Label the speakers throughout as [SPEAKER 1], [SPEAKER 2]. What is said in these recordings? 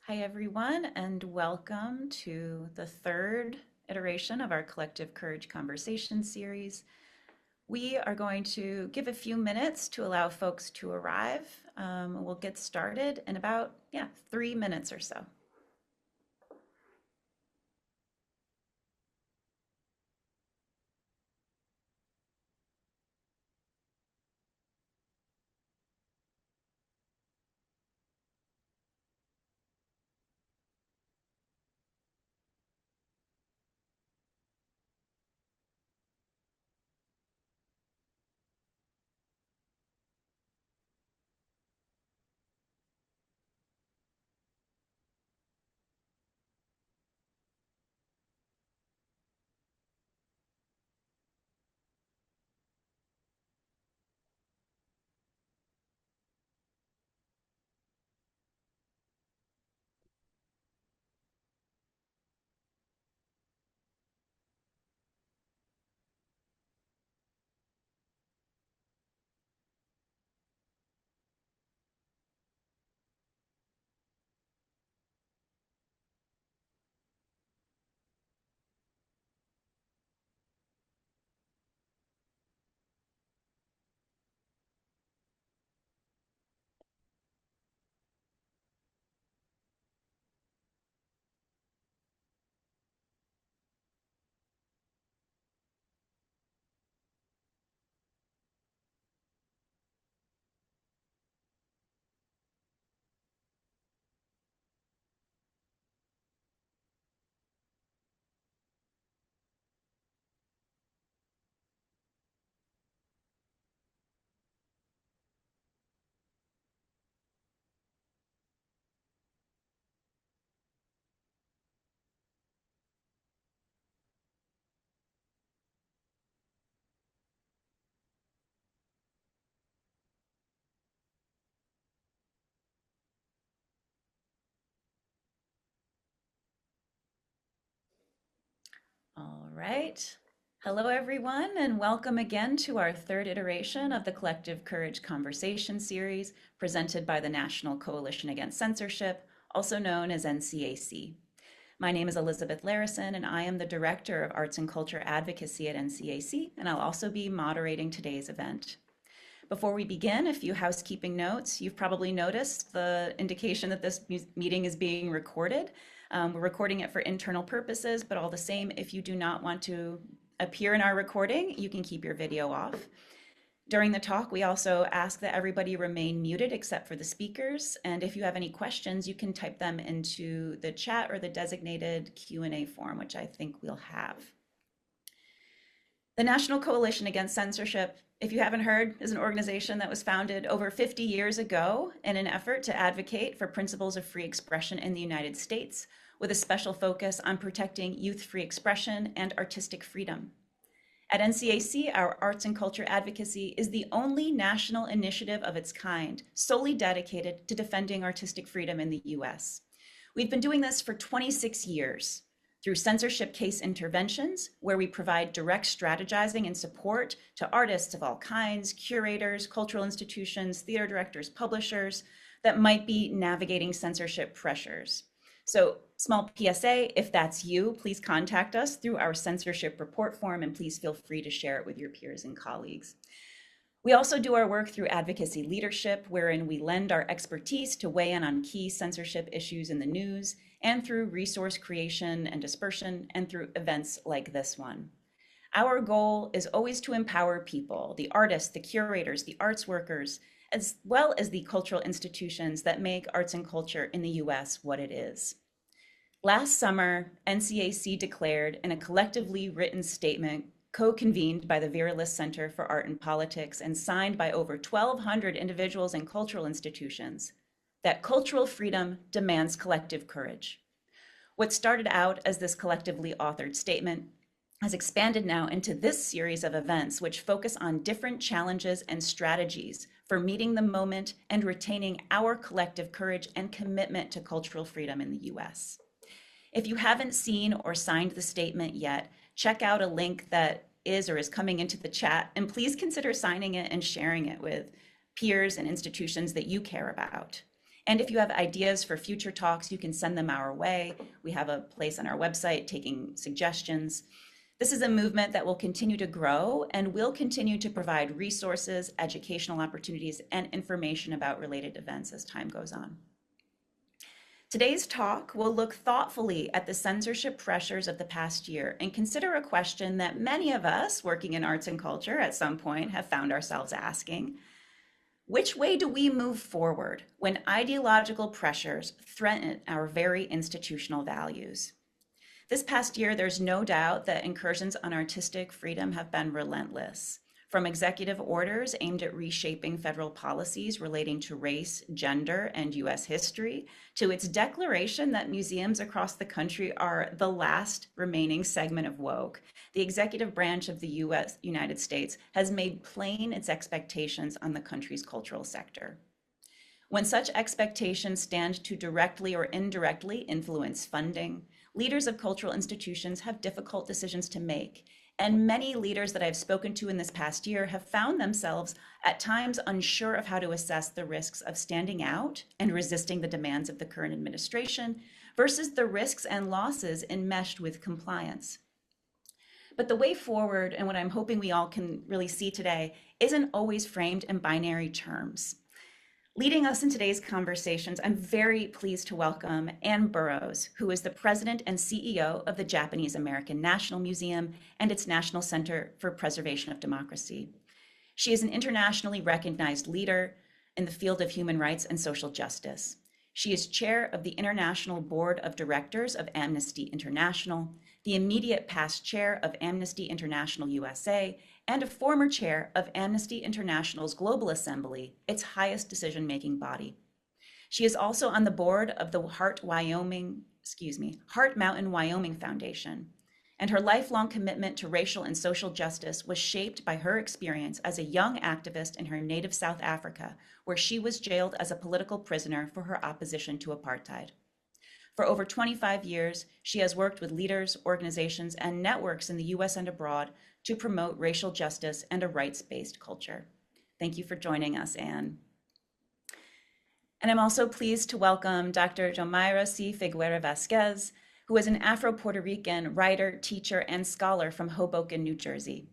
[SPEAKER 1] Hi, everyone, and welcome to the third iteration of our Collective Courage Conversation series. We are going to give a few minutes to allow folks to arrive. We'll get started in about, 3 minutes or so. All right. Hello, everyone, and welcome again to our third iteration of the Collective Courage Conversation series presented by the National Coalition Against Censorship, also known as NCAC. My name is Elizabeth Larison, and I am the Director of Arts and Culture Advocacy at NCAC, and I'll also be moderating today's event. Before we begin, a few housekeeping notes. You've probably noticed the indication that this meeting is being recorded. We're recording it for internal purposes, but all the same, if you do not want to appear in our recording, you can keep your video off. During the talk, we also ask that everybody remain muted except for the speakers. And if you have any questions, you can type them into the chat or the designated Q&A form, which I think we'll have. The National Coalition Against Censorship, if you haven't heard, is an organization that was founded over 50 years ago in an effort to advocate for principles of free expression in the United States, with a special focus on protecting youth-free expression and artistic freedom. At NCAC, our arts and culture advocacy is the only national initiative of its kind solely dedicated to defending artistic freedom in the US. We've been doing this for 26 years through censorship case interventions, where we provide direct strategizing and support to artists of all kinds, curators, cultural institutions, theater directors, publishers that might be navigating censorship pressures. So, small PSA, if that's you, please contact us through our censorship report form, and please feel free to share it with your peers and colleagues. We also do our work through advocacy leadership, wherein we lend our expertise to weigh in on key censorship issues in the news, and through resource creation and dispersion, and through events like this one. Our goal is always to empower people, the artists, the curators, the arts workers, as well as the cultural institutions that make arts and culture in the US what it is. Last summer, NCAC declared in a collectively written statement co-convened by the Vera Center for Art and Politics and signed by over 1,200 individuals and cultural institutions, that cultural freedom demands collective courage. What started out as this collectively authored statement has expanded now into this series of events which focus on different challenges and strategies for meeting the moment and retaining our collective courage and commitment to cultural freedom in the US. If you haven't seen or signed the statement yet, check out a link that is or is coming into the chat, and please consider signing it and sharing it with peers and institutions that you care about. And if you have ideas for future talks, you can send them our way. We have a place on our website taking suggestions. This is a movement that will continue to grow and will continue to provide resources, educational opportunities, and information about related events as time goes on. Today's talk will look thoughtfully at the censorship pressures of the past year and consider a question that many of us working in arts and culture at some point have found ourselves asking. Which way do we move forward when ideological pressures threaten our very institutional values? This past year, there's no doubt that incursions on artistic freedom have been relentless. From executive orders aimed at reshaping federal policies relating to race, gender, and US history, to its declaration that museums across the country are the last remaining segment of woke, the executive branch of the United States has made plain its expectations on the country's cultural sector. When such expectations stand to directly or indirectly influence funding, leaders of cultural institutions have difficult decisions to make, and many leaders that I've spoken to in this past year have found themselves at times unsure of how to assess the risks of standing out and resisting the demands of the current administration versus the risks and losses enmeshed with compliance. But the way forward, and what I'm hoping we all can really see today, isn't always framed in binary terms. Leading us in today's conversations, I'm very pleased to welcome Anne Burroughs, who is the president and CEO of the Japanese American National Museum and its National Center for Preservation of Democracy. She is an internationally recognized leader in the field of human rights and social justice. She is chair of the International Board of Directors of Amnesty International, the immediate past chair of Amnesty International USA, and a former chair of Amnesty International's Global Assembly, its highest decision-making body. She is also on the board of the Heart Mountain, Wyoming Foundation, and her lifelong commitment to racial and social justice was shaped by her experience as a young activist in her native South Africa, where she was jailed as a political prisoner for her opposition to apartheid. For over 25 years, she has worked with leaders, organizations, and networks in the US and abroad to promote racial justice and a rights-based culture. Thank you for joining us, Anne. And I'm also pleased to welcome Dr. Yomaira C. Figueroa-Vázquez, who is an Afro-Puerto Rican writer, teacher, and scholar from Hoboken, New Jersey.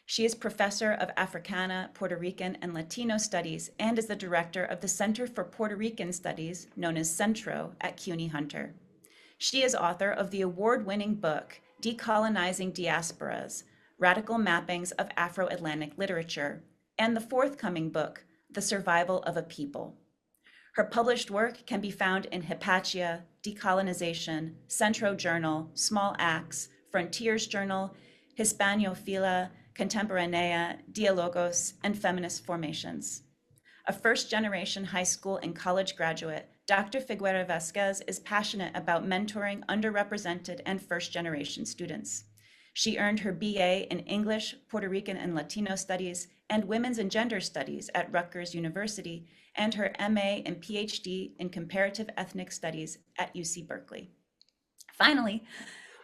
[SPEAKER 1] She is professor of Africana, Puerto Rican, and Latino studies and is the director of the Center for Puerto Rican Studies, known as CENTRO, at CUNY Hunter. She is author of the award-winning book, Decolonizing Diasporas, Radical Mappings of Afro-Atlantic Literature, and the forthcoming book, The Survival of a People. Her published work can be found in Hypatia, Decolonization, Centro Journal, Small Acts, Frontiers Journal, Hispaniophila, Contemporanea, Dialogos, and Feminist Formations. A first-generation high school and college graduate, Dr. Figueroa-Vázquez is passionate about mentoring underrepresented and first-generation students. She earned her BA in English, Puerto Rican and Latino Studies, and Women's and Gender Studies at Rutgers University, and her MA and PhD in Comparative Ethnic Studies at UC Berkeley. Finally,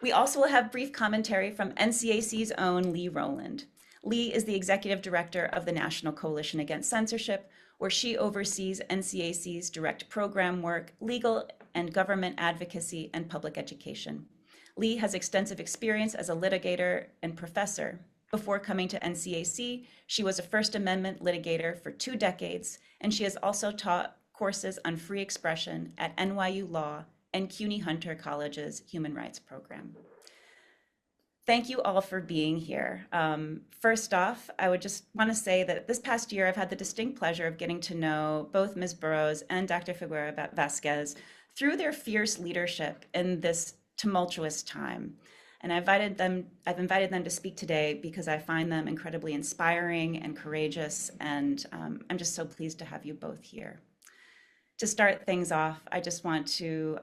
[SPEAKER 1] we also will have brief commentary from NCAC's own Lee Rowland. Lee is the executive director of the National Coalition Against Censorship, where she oversees NCAC's direct program work, legal and government advocacy, and public education. Lee has extensive experience as a litigator and professor. Before coming to NCAC, she was a First Amendment litigator for 2 decades, and she has also taught courses on free expression at NYU Law and CUNY Hunter College's Human Rights Program. Thank you all for being here. First off, I would just want to say that this past year, I've had the distinct pleasure of getting to know both Ms. Burroughs and Dr. Figueroa-Vázquez through their fierce leadership in this tumultuous time. And I've invited them to speak today because I find them incredibly inspiring and courageous, and I'm just so pleased to have you both here. To start things off, I just want to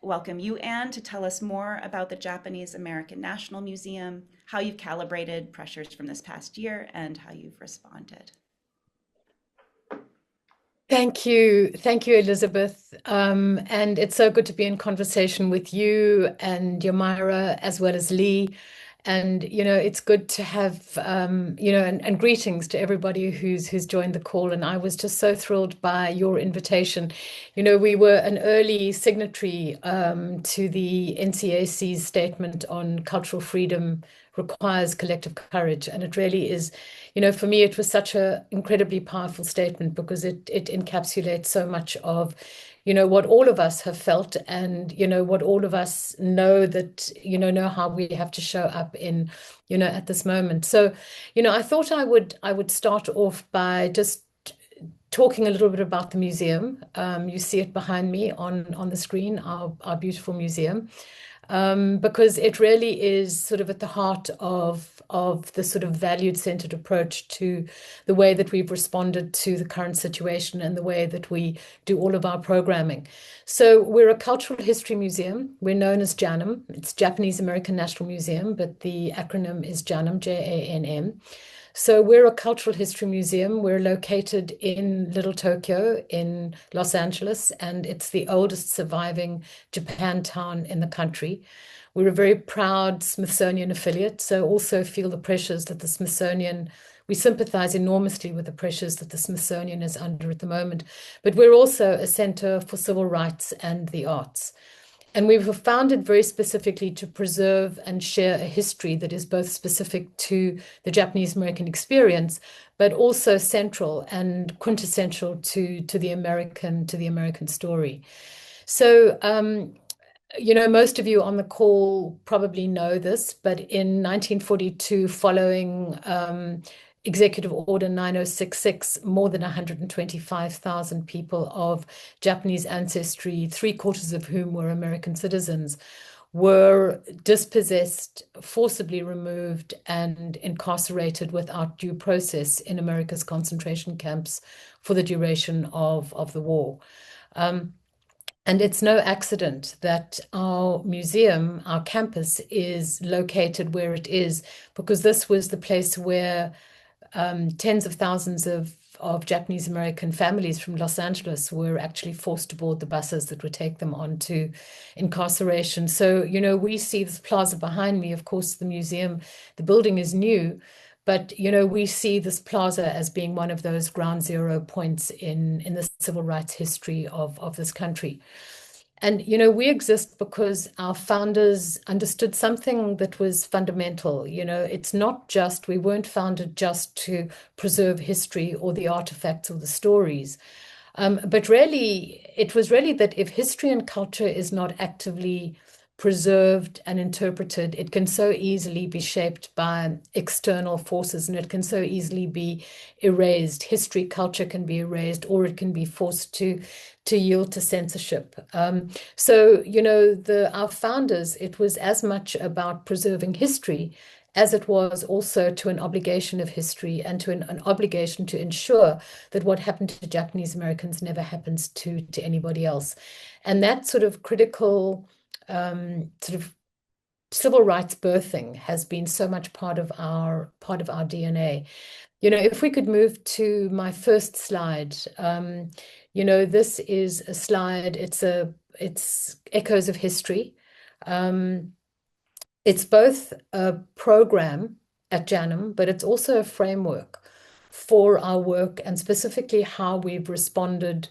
[SPEAKER 1] welcome you, Anne, to tell us more about the Japanese American National Museum, how you've calibrated pressures from this past year, and how you've responded.
[SPEAKER 2] Thank you, Elizabeth. And it's so good to be in conversation with you and Yomaira, as well as Lee. And, it's good to have, and greetings to everybody who's joined the call. And I was just so thrilled by your invitation. We were an early signatory to the NCAC's statement on cultural freedom requires collective courage. And it really is, for me, it was such an incredibly powerful statement because it encapsulates so much of what all of us have felt and, what all of us know that, know how we have to show up in, at this moment. So, I thought I would start off by just talking a little bit about the museum. You see it behind me on the screen, our beautiful museum, because it really is sort of at the heart of the sort of valued-centered approach to the way that we've responded to the current situation and the way that we do all of our programming. So we're a cultural history museum. We're known as JANM. It's Japanese American National Museum, but the acronym is JANM, JANM. So we're a cultural history museum. We're located in Little Tokyo in Los Angeles, and it's the oldest surviving Japantown in the country. We're a very proud Smithsonian affiliate, so also feel the pressures that the Smithsonian, we sympathize enormously with the pressures that the Smithsonian is under at the moment, but we're also a center for civil rights and the arts. And we were founded very specifically to preserve and share a history that is both specific to the Japanese American experience, but also central and quintessential to the American story. So, most of you on the call probably know this, but in 1942, following Executive Order 9066, more than 125,000 people of Japanese ancestry, three-quarters of whom were American citizens, were dispossessed, forcibly removed, and incarcerated without due process in America's concentration camps for the duration of the war. And it's no accident that our museum, our campus, is located where it is, because this was the place where tens of thousands of Japanese American families from Los Angeles were actually forced to board the buses that would take them on to incarceration. So, we see this plaza behind me. Of course, the museum, the building is new, but, we see this plaza as being one of those ground zero points in the civil rights history of this country. And, we exist because our founders understood something that was fundamental. It's not just, we weren't founded just to preserve history or the artifacts or the stories. But really, it was really that if history and culture is not actively preserved and interpreted, it can so easily be shaped by external forces and it can so easily be erased. History, culture can be erased, or it can be forced to yield to censorship. So, our founders, it was as much about preserving history as it was also to an obligation of history and to an obligation to ensure that what happened to Japanese Americans never happens to anybody else. And that sort of critical sort of civil rights birthing has been so much part of our DNA. If we could move to my first slide, this is a slide. It's echoes of history. It's both a program at JANM, but it's also a framework for our work and specifically how we've responded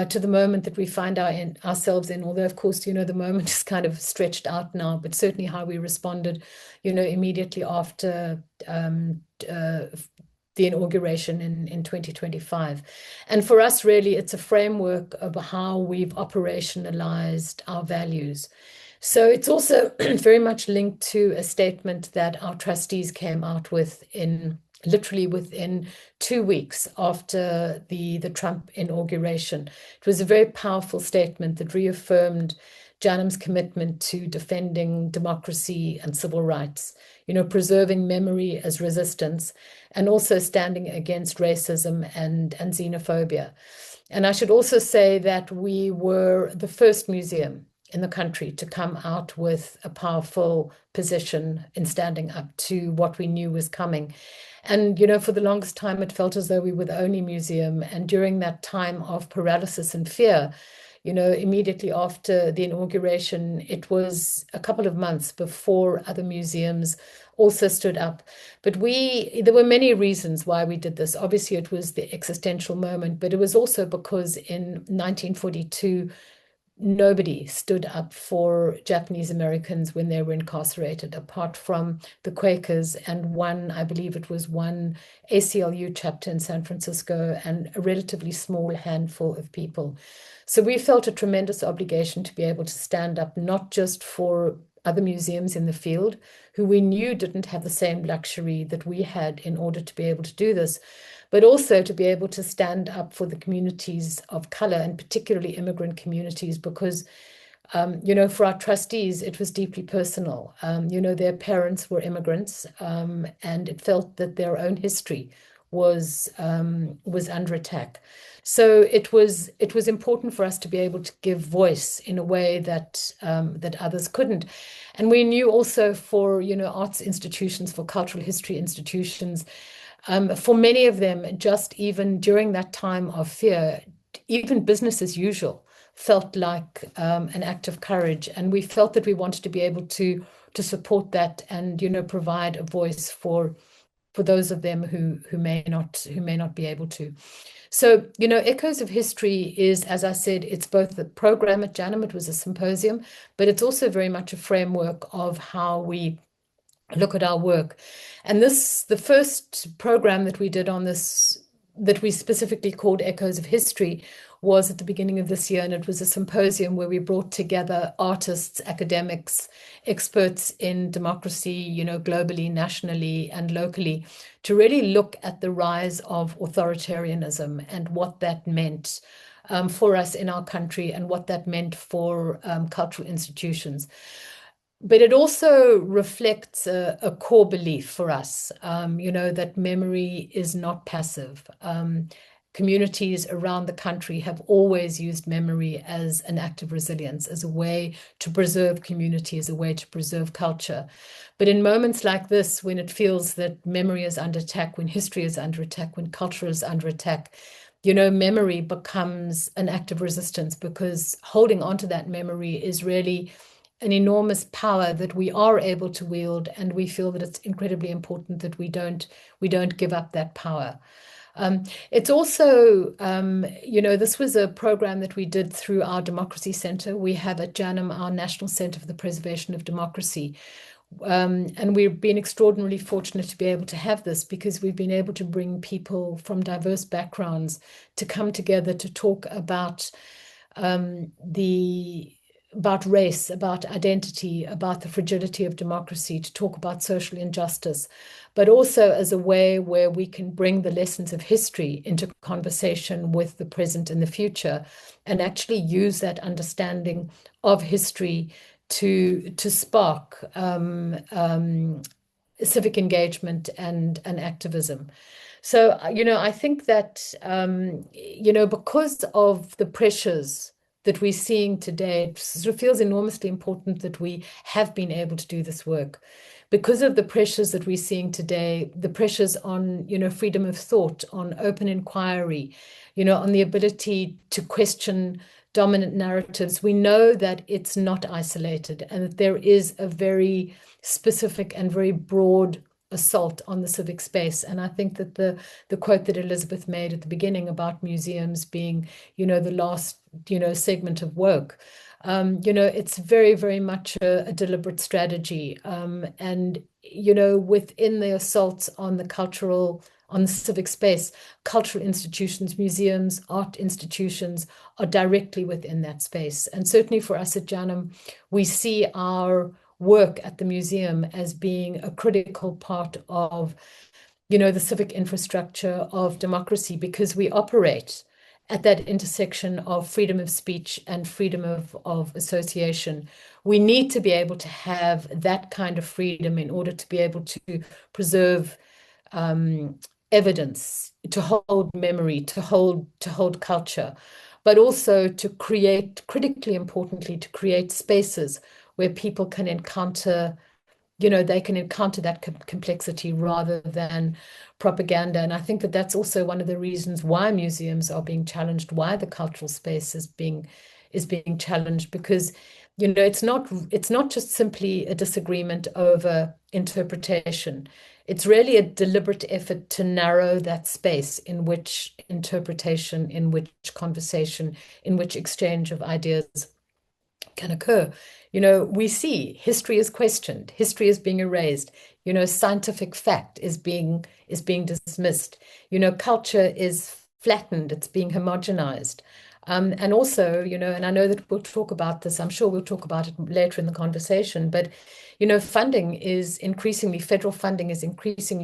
[SPEAKER 2] to the moment that we find ourselves in, although of course, the moment is kind of stretched out now, but certainly how we responded, immediately after the inauguration in 2025. And for us, really, it's a framework of how we've operationalized our values. So it's also very much linked to a statement that our trustees came out with literally within 2 weeks after the Trump inauguration. It was a very powerful statement that reaffirmed JANM's commitment to defending democracy and civil rights, preserving memory as resistance, and also standing against racism and xenophobia. And I should also say that we were the first museum in the country to come out with a powerful position in standing up to what we knew was coming. And, for the longest time, it felt as though we were the only museum. And during that time of paralysis and fear, immediately after the inauguration. It was a couple of months before other museums also stood up. But there were many reasons why we did this. Obviously, it was the existential moment, but it was also because in 1942, nobody stood up for Japanese Americans when they were incarcerated, apart from the Quakers and one, I believe it was one ACLU chapter in San Francisco, and a relatively small handful of people. So we felt a tremendous obligation to be able to stand up, not just for other museums in the field who we knew didn't have the same luxury that we had in order to be able to do this, but also to be able to stand up for the communities of color, and particularly immigrant communities, because for our trustees, it was deeply personal. Their parents were immigrants, and it felt that their own history was under attack. So it was important for us to be able to give voice in a way that others couldn't. And we knew also for arts institutions, for cultural history institutions, for many of them, just even during that time of fear, even business as usual felt like an act of courage. And we felt that we wanted to be able to support that and provide a voice for those of them who may not be able to. So, Echoes of History is, as I said, it's both the program at JANM, it was a symposium, but it's also very much a framework of how we look at our work. And the first program that we did on this, that we specifically called Echoes of History, was at the beginning of this year, and it was a symposium where we brought together artists, academics, experts in democracy, globally, nationally, and locally, to really look at the rise of authoritarianism and what that meant for us in our country, and what that meant for cultural institutions. But it also reflects a core belief for us, that memory is not passive. Communities around the country have always used memory as an act of resilience, as a way to preserve community, as a way to preserve culture. But in moments like this, when it feels that memory is under attack, when history is under attack, when culture is under attack, memory becomes an act of resistance, because holding on to that memory is really an enormous power that we are able to wield, and we feel that it's incredibly important that we don't give up that power. It's also, this was a program that we did through our Democracy Center. We have at JANM our National Center for the Preservation of Democracy. And we've been extraordinarily fortunate to be able to have this, because we've been able to bring people from diverse backgrounds to come together to talk about about race, about identity, about the fragility of democracy, to talk about social injustice, but also as a way where we can bring the lessons of history into conversation with the present and the future, and actually use that understanding of history to spark civic engagement and activism. So, I think that, because of the pressures that we're seeing today, it sort of feels enormously important that we have been able to do this work. Because of the pressures that we're seeing today, the pressures on, freedom of thought, on open inquiry, on the ability to question dominant narratives, we know that it's not isolated, and that there is a very specific and very broad assault on the civic space. And I think that the quote that Elizabeth made at the beginning about museums being, the last, segment of work, it's very, very much a deliberate strategy. And, within the assaults on the civic space, cultural institutions, museums, art institutions are directly within that space. And certainly for us at JANM, we see our work at the museum as being a critical part of, the civic infrastructure of democracy, because we operate at that intersection of freedom of speech and freedom of association. We need to be able to have that kind of freedom in order to be able to preserve evidence, to hold memory, to hold culture, but also to create, critically importantly, to create spaces where people can encounter, they can encounter that complexity rather than propaganda. And I think that that's also one of the reasons why museums are being challenged, why the cultural space is is being challenged because, it's not just simply a disagreement over interpretation. It's really a deliberate effort to narrow that space in which interpretation, in which conversation, in which exchange of ideas can occur. We see history is questioned, history is being erased, scientific fact is being dismissed, culture is flattened, it's being homogenized. And also, and I know that we'll talk about this, I'm sure we'll talk about it later in the conversation, but federal funding is increasingly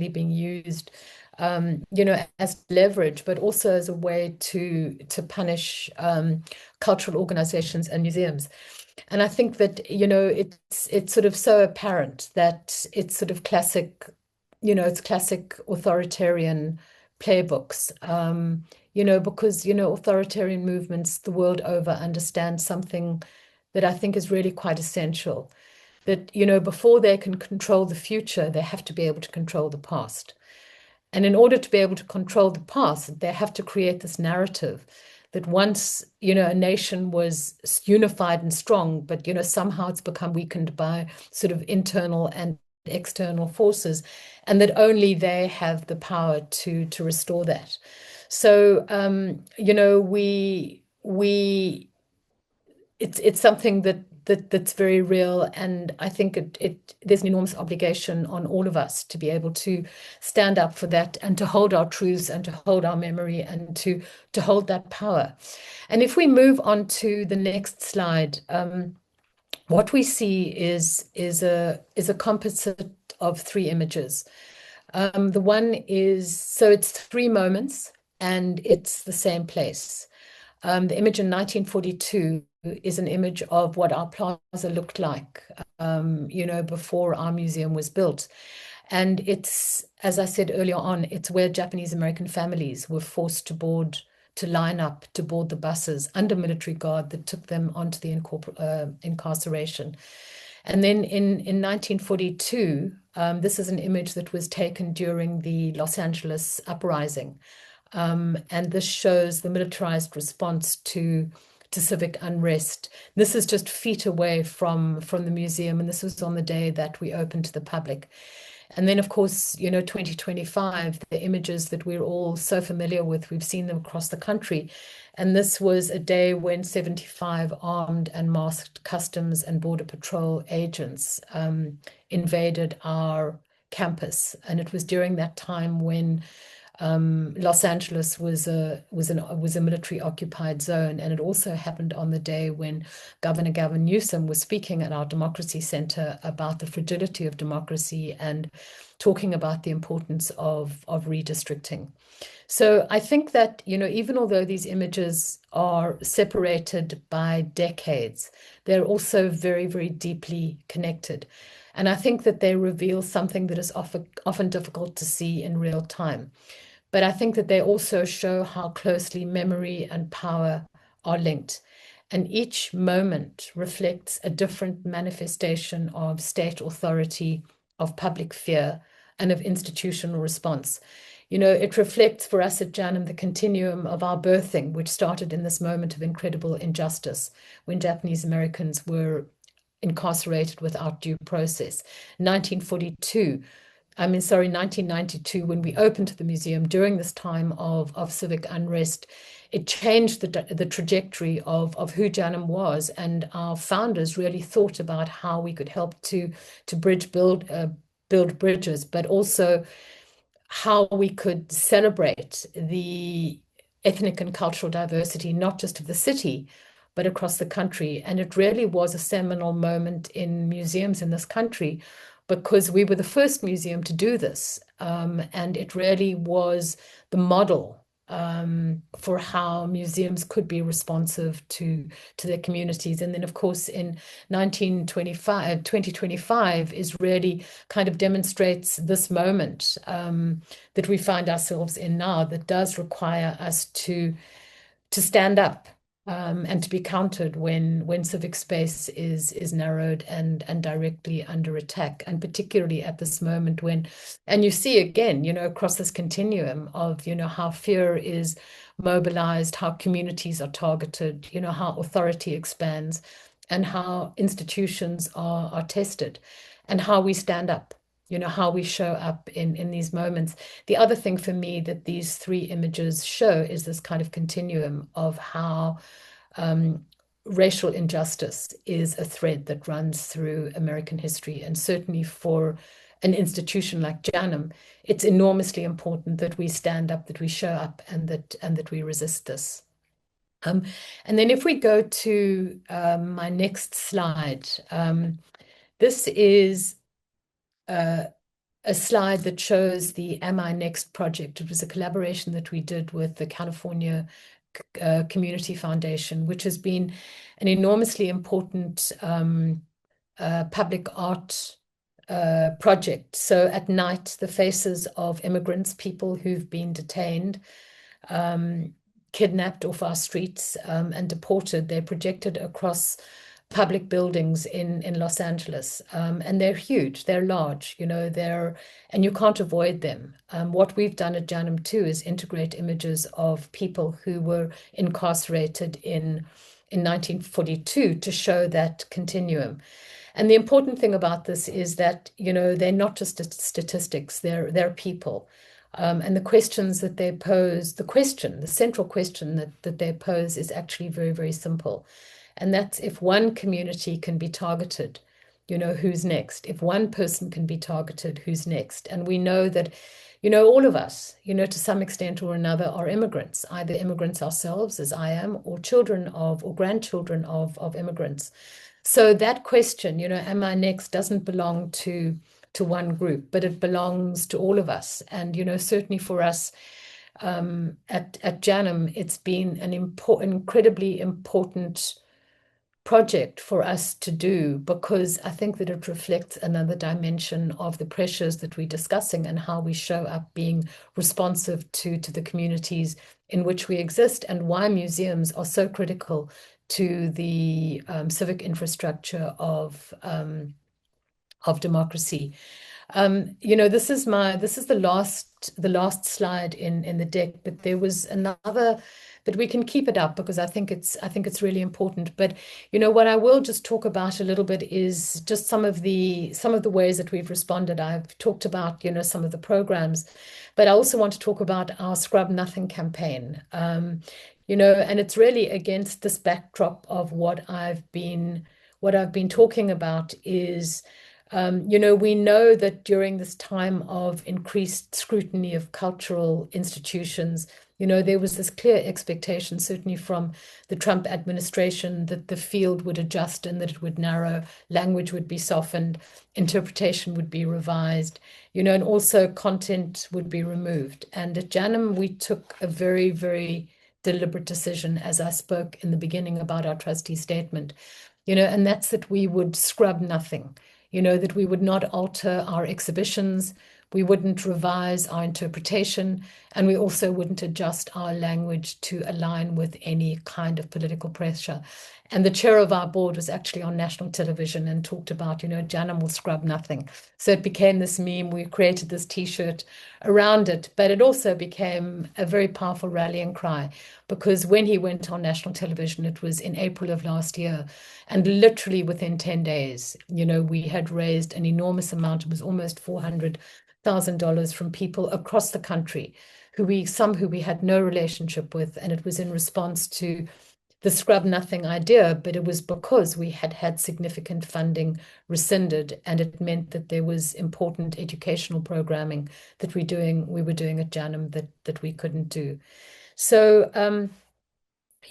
[SPEAKER 2] being used as leverage, but also as a way to punish cultural organizations and museums. And I think that, it's sort of so apparent that it's sort of classic, it's classic authoritarian playbooks, because, authoritarian movements the world over understand something that I think is really quite essential, that, before they can control the future, they have to be able to control the past. And in order to be able to control the past, they have to create this narrative that once, a nation was unified and strong, but, somehow it's become weakened by sort of internal and external forces, and that only they have the power to restore that. So, it's something that's very real, and I think there's an enormous obligation on all of us to be able to stand up for that and to hold our truths and to hold our memory and to hold that power. And if we move on to the next slide, what we see is a composite of three images. The one is, so it's three moments and it's the same place. The image in 1942 is an image of what our plaza looked like, before our museum was built. And it's, as I said earlier on, it's where Japanese American families were forced to line up to board the buses under military guard that took them onto the incarceration. And then in 1942, this is an image that was taken during the Los Angeles uprising. And this shows the militarized response to civic unrest. This is just feet away from the museum, and this was on the day that we opened to the public. And then, of course, 2025, the images that we're all so familiar with, we've seen them across the country. And this was a day when 75 armed and masked Customs and Border Patrol agents invaded our campus. And it was during that time when Los Angeles was a military occupied zone, and it also happened on the day when Governor Gavin Newsom was speaking at our Democracy Center about the fragility of democracy and talking about the importance of redistricting. So I think that, even although these images are separated by decades, they're also very, very deeply connected. And I think that they reveal something that is often difficult to see in real time. But I think that they also show how closely memory and power are linked. And each moment reflects a different manifestation of state authority, of public fear, and of institutional response. It reflects for us at JANM the continuum of our birthing, which started in this moment of incredible injustice when Japanese Americans were incarcerated without due process. 1992, when we opened the museum during this time of civic unrest, it changed the trajectory of who JANM was, and our founders really thought about how we could help to build bridges, but also how we could celebrate the ethnic and cultural diversity, not just of the city, but across the country. And it really was a seminal moment in museums in this country, because we were the first museum to do this. And it really was the model for how museums could be responsive to their communities. And then, of course, in 2025 is really kind of demonstrates this moment that we find ourselves in now, that does require us to stand up and to be counted when civic space is narrowed and directly under attack, and particularly at this moment when, and you see again, across this continuum of, how fear is mobilized, how communities are targeted, how authority expands, and how institutions are tested, and how we stand up, how we show up in these moments. The other thing for me that these three images show is this kind of continuum of how racial injustice is a thread that runs through American history. And certainly for an institution like JANM, it's enormously important that we stand up, that we show up, and that we resist this. And then if we go to my next slide, this is a slide that shows the Am I Next project. It was a collaboration that we did with the California Community Foundation, which has been an enormously important public art project. So at night, the faces of immigrants, people who've been detained, kidnapped off our streets, and deported, they're projected across public buildings in Los Angeles. And they're huge, they're large, and you can't avoid them. What we've done at JANM too is integrate images of people who were incarcerated in 1942 to show that continuum. And the important thing about this is that, they're not just statistics, they're people. And the questions that they pose, the central question that they pose is actually very, very simple. And that's, if one community can be targeted, who's next? If one person can be targeted, who's next? And we know that, all of us, to some extent or another, are immigrants, either immigrants ourselves, as I am, or children of, or grandchildren of immigrants. So that question, am I next, doesn't belong to one group, but it belongs to all of us. And, certainly for us at JANM, it's been an incredibly important project for us to do, because I think that it reflects another dimension of the pressures that we're discussing and how we show up being responsive to the communities in which we exist, and why museums are so critical to the civic infrastructure of democracy. This is the last slide in the deck, but there was another, but we can keep it up because I think it's really important. But what I will just talk about a little bit is just some of the ways that we've responded. I've talked about some of the programs, but I also want to talk about our Scrub Nothing campaign. And it's really against this backdrop of what I've been talking about is. We know that during this time of increased scrutiny of cultural institutions, there was this clear expectation, certainly from the Trump administration, that the field would adjust and that it would narrow, language would be softened, interpretation would be revised, and also content would be removed. And at JANM, we took a very, very deliberate decision, as I spoke in the beginning about our trustee statement, and that's that we would scrub nothing. That we would not alter our exhibitions, we wouldn't revise our interpretation, and we also wouldn't adjust our language to align with any kind of political pressure. And the chair of our board was actually on national television and talked about, JANM will scrub nothing. So it became this meme. We created this T-shirt around it, but it also became a very powerful rallying cry, because when he went on national television, it was in April of last year, and literally within 10 days, we had raised an enormous amount. It was almost $400,000 from people across the country, some who we had no relationship with, and it was in response to the Scrub Nothing idea, but it was because we had had significant funding rescinded, and it meant that there was important educational programming that we were doing at JANM that we couldn't do. So,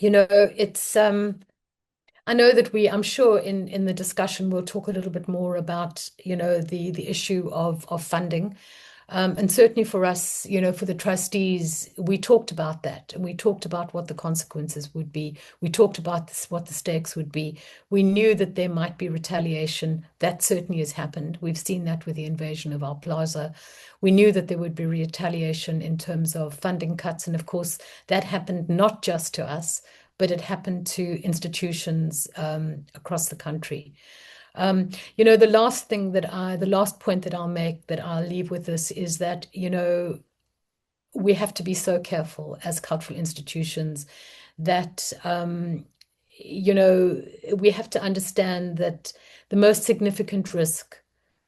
[SPEAKER 2] it's I know that I'm sure in the discussion we'll talk a little bit more about the issue of funding. And certainly for us, for the trustees, we talked about that, and we talked about what the consequences would be. We talked about what the stakes would be. We knew that there might be retaliation. That certainly has happened. We've seen that with the invasion of our plaza. We knew that there would be retaliation in terms of funding cuts. And of course, that happened not just to us, but it happened to institutions across the country. The last point that I'll make, that I'll leave with this, is that, we have to be so careful as cultural institutions that you know, we have to understand that the most significant risk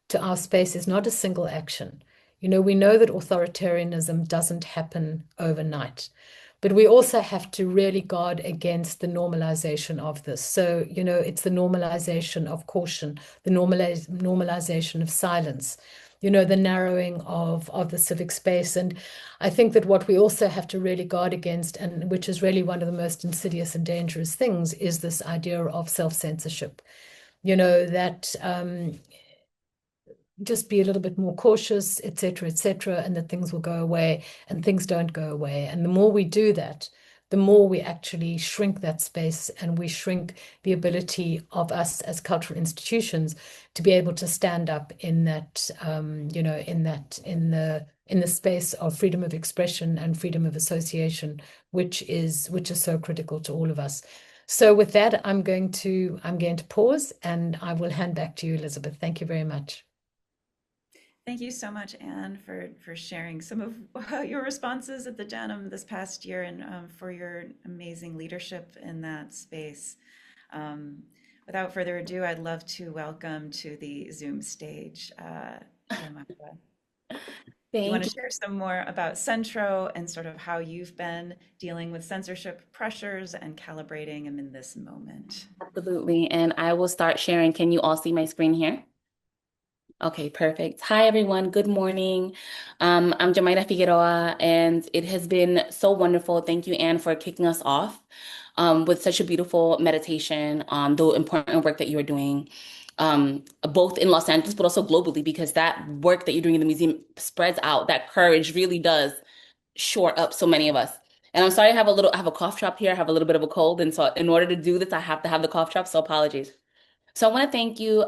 [SPEAKER 2] to our space is not a single action. You know, we know that authoritarianism doesn't happen overnight, but we also have to really guard against the normalization of this. So, you know, it's the normalization of caution, the normalization of silence, you know, the narrowing of the civic space. And I think that what we also have to really guard against, and which is really one of the most insidious and dangerous things, is this idea of self-censorship. You know, that just be a little bit more cautious, et cetera, and that things will go away, and things don't go away. And the more we do that, the more we actually shrink that space, and we shrink the ability of us as cultural institutions to be able to stand up in that, you know, in the space of freedom of expression and freedom of association, which is so critical to all of us. So with that, I'm going to pause, and I will hand back to you, Elizabeth. Thank you very much.
[SPEAKER 1] Thank you so much, Anne, for sharing some of your responses at the Janum this past year and for your amazing leadership in that space. Um, Without further ado, I'd love to welcome to the Zoom stage Yomaira. Do you want
[SPEAKER 3] Thank
[SPEAKER 1] to
[SPEAKER 3] you.
[SPEAKER 1] share some more about Centro and sort of how you've been dealing with censorship pressures and calibrating them in this moment?
[SPEAKER 3] Absolutely. And I will start sharing. Can you all see my screen here? Okay, perfect. Hi, everyone. Good morning. I'm Yomaira Figueroa, and it has been so wonderful. Thank you, Anne, for kicking us off with such a beautiful meditation on the important work that you are doing, both in Los Angeles, but also globally, because that work that you're doing in the museum spreads out. That courage really does shore up so many of us. And I'm sorry, I have a cough drop here. I have a little bit of a cold. And so in order to do this, I have to have the cough drop. So apologies. So I want to thank you.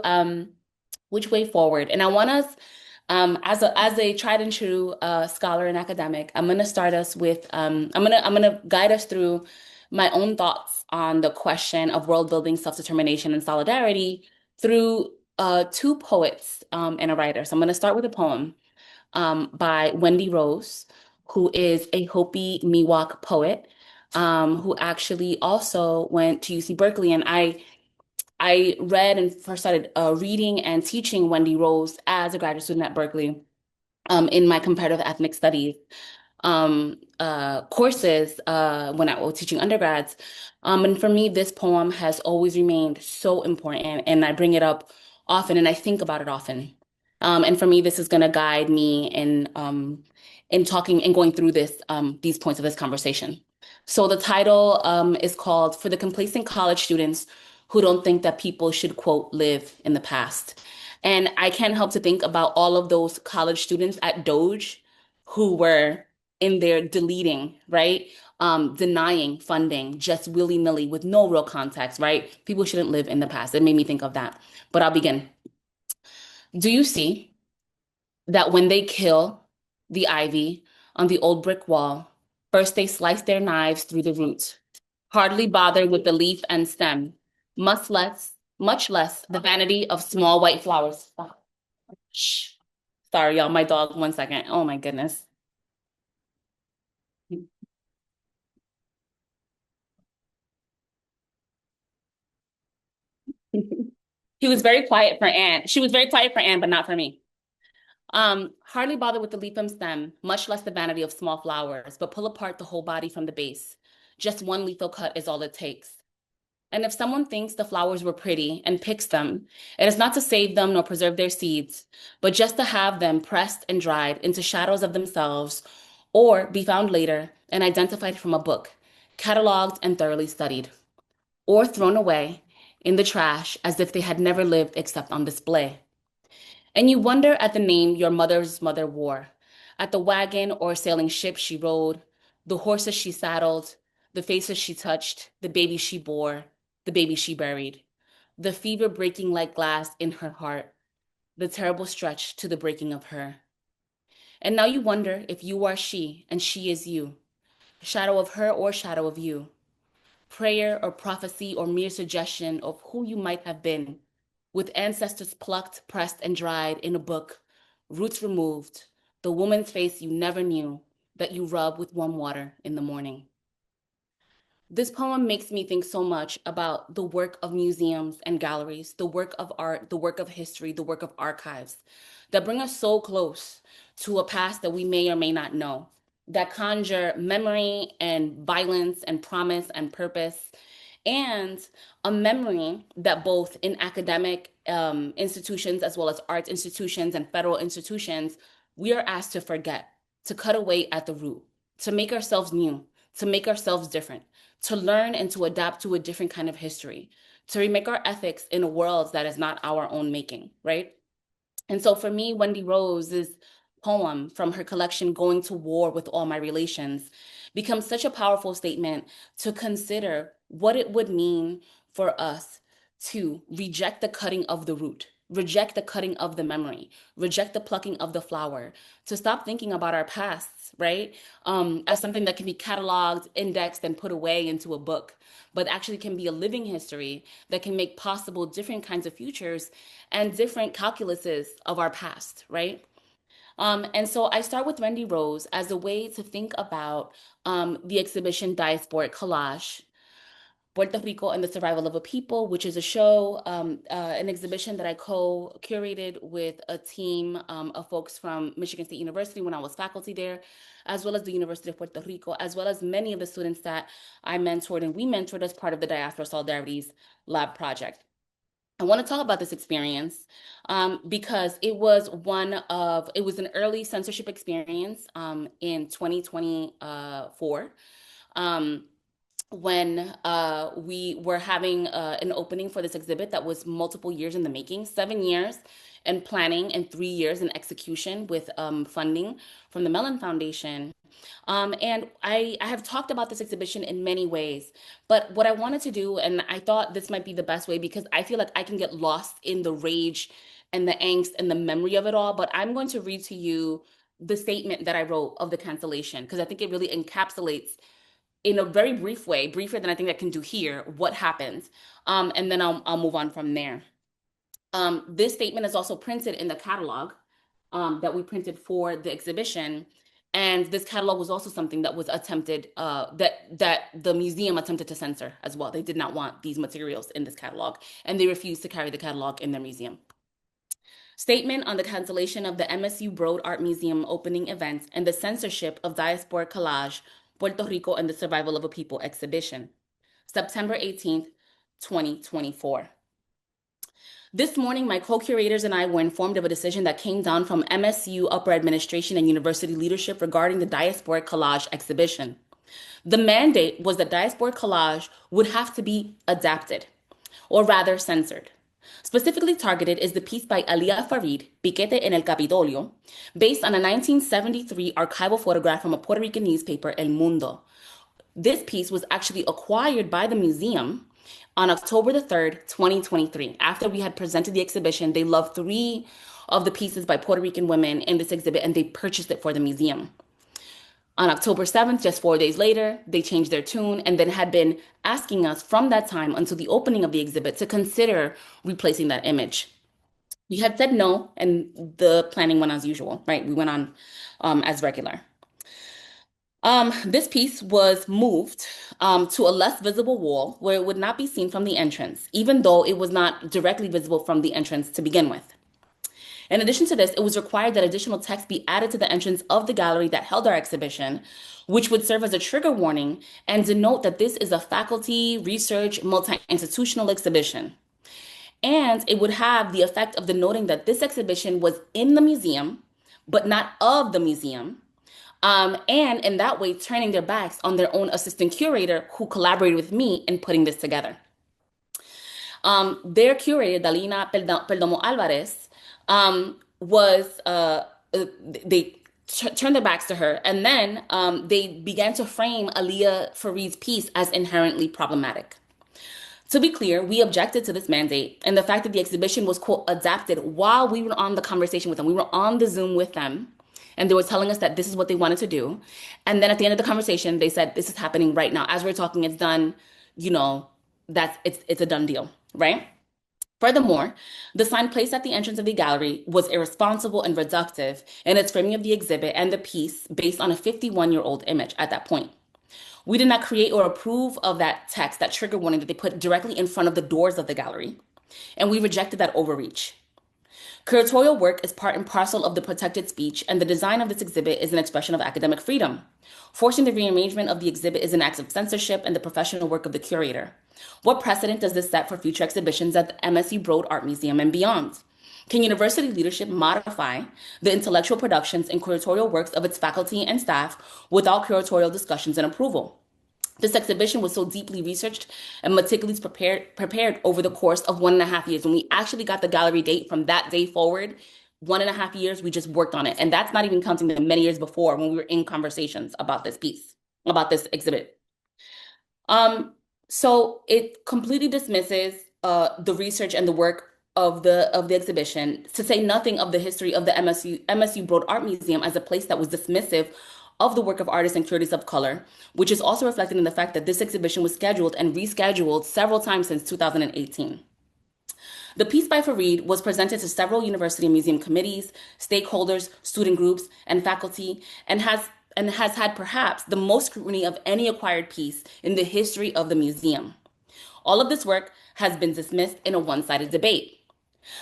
[SPEAKER 3] Which way forward? And I want us, as a tried and true scholar and academic, I'm going to start us with, I'm gonna guide us through my own thoughts on the question of world building, self-determination, and solidarity through two poets and a writer. So I'm going to start with a poem by Wendy Rose, who is a Hopi Miwok poet, who actually also went to UC Berkeley. And I read and first started reading and teaching Wendy Rose as a graduate student at Berkeley in my comparative ethnic studies courses when I was teaching undergrads. And for me, this poem has always remained so important, and I bring it up often, and I think about it often. And for me, this is going to guide me in talking and going through these points of this conversation. So the title is called "For the Complacent College Students Who Don't Think That People Should, quote, live in the past." And I can't help to think about all of those college students at Doge who were in there deleting, right? Denying funding just willy-nilly with no real context, right? People shouldn't live in the past. It made me think of that. But I'll begin. Do you see that when they kill the ivy on the old brick wall, first they slice their knives through the roots, hardly bothered with the leaf and stem, much less the vanity of small white flowers. Stop. Shh. Sorry, y'all, my dog, 1 second. Oh my goodness. He was very quiet for Anne. She was very quiet for Anne, but not for me. Hardly bother with the leaf and stem, much less the vanity of small flowers, but pull apart the whole body from the base. Just one lethal cut is all it takes. And if someone thinks the flowers were pretty and picks them, it is not to save them nor preserve their seeds, but just to have them pressed and dried into shadows of themselves, or be found later and identified from a book, cataloged and thoroughly studied, or thrown away in the trash as if they had never lived except on display. And you wonder at the name your mother's mother wore, at the wagon or sailing ship she rode, the horses she saddled, the faces she touched, the baby she bore, the baby she buried, the fever breaking like glass in her heart, the terrible stretch to the breaking of her. And now you wonder if you are she and she is you, shadow of her or shadow of you, prayer or prophecy or mere suggestion of who you might have been, with ancestors plucked, pressed, and dried in a book, roots removed, the woman's face you never knew, that you rub with warm water in the morning. This poem makes me think so much about the work of museums and galleries, the work of art, the work of history, the work of archives that bring us so close to a past that we may or may not know, that conjure memory and violence and promise and purpose, and a memory that both in academic institutions as well as arts institutions and federal institutions, we are asked to forget, to cut away at the root, to make ourselves new, to make ourselves different, to learn and to adapt to a different kind of history, to remake our ethics in a world that is not our own making, right? And so for me, Wendy Rose's poem from her collection, Going to War with All My Relations, becomes such a powerful statement to consider what it would mean for us to reject the cutting of the root, reject the cutting of the memory, reject the plucking of the flower, to stop thinking about our pasts, right? As something that can be cataloged, indexed, and put away into a book, but actually can be a living history that can make possible different kinds of futures and different calculuses of our past, right? And so I start with Wendy Rose as a way to think about the exhibition Diasporic Collage, Puerto Rico and the Survival of a People, which is a show, an exhibition that I co-curated with a team of folks from Michigan State University when I was faculty there, as well as the University of Puerto Rico, as well as many of the students that I mentored and we mentored as part of the Diaspora Solidarities Lab project. I want to talk about this experience because it was an early censorship experience in 2024. When we were having an opening for this exhibit that was multiple years in the making, 7 years in planning and 3 years in execution with funding from the Mellon Foundation. And I have talked about this exhibition in many ways, but what I wanted to do, and I thought this might be the best way because I feel like I can get lost in the rage and the angst and the memory of it all, but I'm going to read to you the statement that I wrote of the cancellation because I think it really encapsulates in a very brief way, briefer than I think I can do here, what happens. And then I'll move on from there. This statement is also printed in the catalog that we printed for the exhibition. And this catalog was also something that was attempted, that the museum attempted to censor as well. They did not want these materials in this catalog, and they refused to carry the catalog in their museum. Statement on the cancellation of the MSU Broad Art Museum opening event and the censorship of Diasporic Collage, Puerto Rico and the Survival of a People exhibition. September 18th, 2024. This morning, my co-curators and I were informed of a decision that came down from MSU upper administration and university leadership regarding the Diasporic Collage exhibition. The mandate was that Diasporic Collage would have to be adapted, or rather censored. Specifically targeted is the piece by Alia Farid, Piquete en el Capitolio, based on a 1973 archival photograph from a Puerto Rican newspaper, El Mundo. This piece was actually acquired by the museum on October the 3rd, 2023. After we had presented the exhibition, they loved 3 of the pieces by Puerto Rican women in this exhibit, and they purchased it for the museum. On October 7th, just 4 days later, they changed their tune and then had been asking us from that time until the opening of the exhibit to consider replacing that image. We had said no, and the planning went as usual, right? We went on as regular. This piece was moved to a less visible wall where it would not be seen from the entrance, even though it was not directly visible from the entrance to begin with. In addition to this, it was required that additional text be added to the entrance of the gallery that held our exhibition, which would serve as a trigger warning and denote that this is a faculty, research, multi-institutional exhibition. And it would have the effect of denoting that this exhibition was in the museum, but not of the museum. And in that way, turning their backs on their own assistant curator who collaborated with me in putting this together. Their curator, Dalina Perdomo Alvarez, they turned their backs to her, and then they began to frame Alia Farid's piece as inherently problematic. To be clear, we objected to this mandate and the fact that the exhibition was, quote, adapted while we were on the conversation with them. We were on the Zoom with them, and they were telling us that this is what they wanted to do. And then at the end of the conversation, they said, this is happening right now. As we're talking, it's done, it's a done deal, right? Furthermore, the sign placed at the entrance of the gallery was irresponsible and reductive in its framing of the exhibit and the piece based on a 51-year-old image at that point. We did not create or approve of that text, that trigger warning that they put directly in front of the doors of the gallery, and we rejected that overreach. Curatorial work is part and parcel of the protected speech, and the design of this exhibit is an expression of academic freedom. Forcing the rearrangement of the exhibit is an act of censorship and the professional work of the curator. What precedent does this set for future exhibitions at the MSU Broad Art Museum and beyond? Can university leadership modify the intellectual productions and curatorial works of its faculty and staff without curatorial discussions and approval? This exhibition was so deeply researched and meticulously prepared over the course of 1.5 years. When we actually got the gallery date from that day forward, 1.5 years, we just worked on it. And that's not even counting the many years before when we were in conversations about this piece, about this exhibit. So it completely dismisses the research and the work of the exhibition, to say nothing of the history of the MSU Broad Art Museum as a place that was dismissive of the work of artists and curators of color, which is also reflected in the fact that this exhibition was scheduled and rescheduled several times since 2018. The piece by Fareed was presented to several university and museum committees, stakeholders, student groups, and faculty, and has had perhaps the most scrutiny of any acquired piece in the history of the museum. All of this work has been dismissed in a one-sided debate.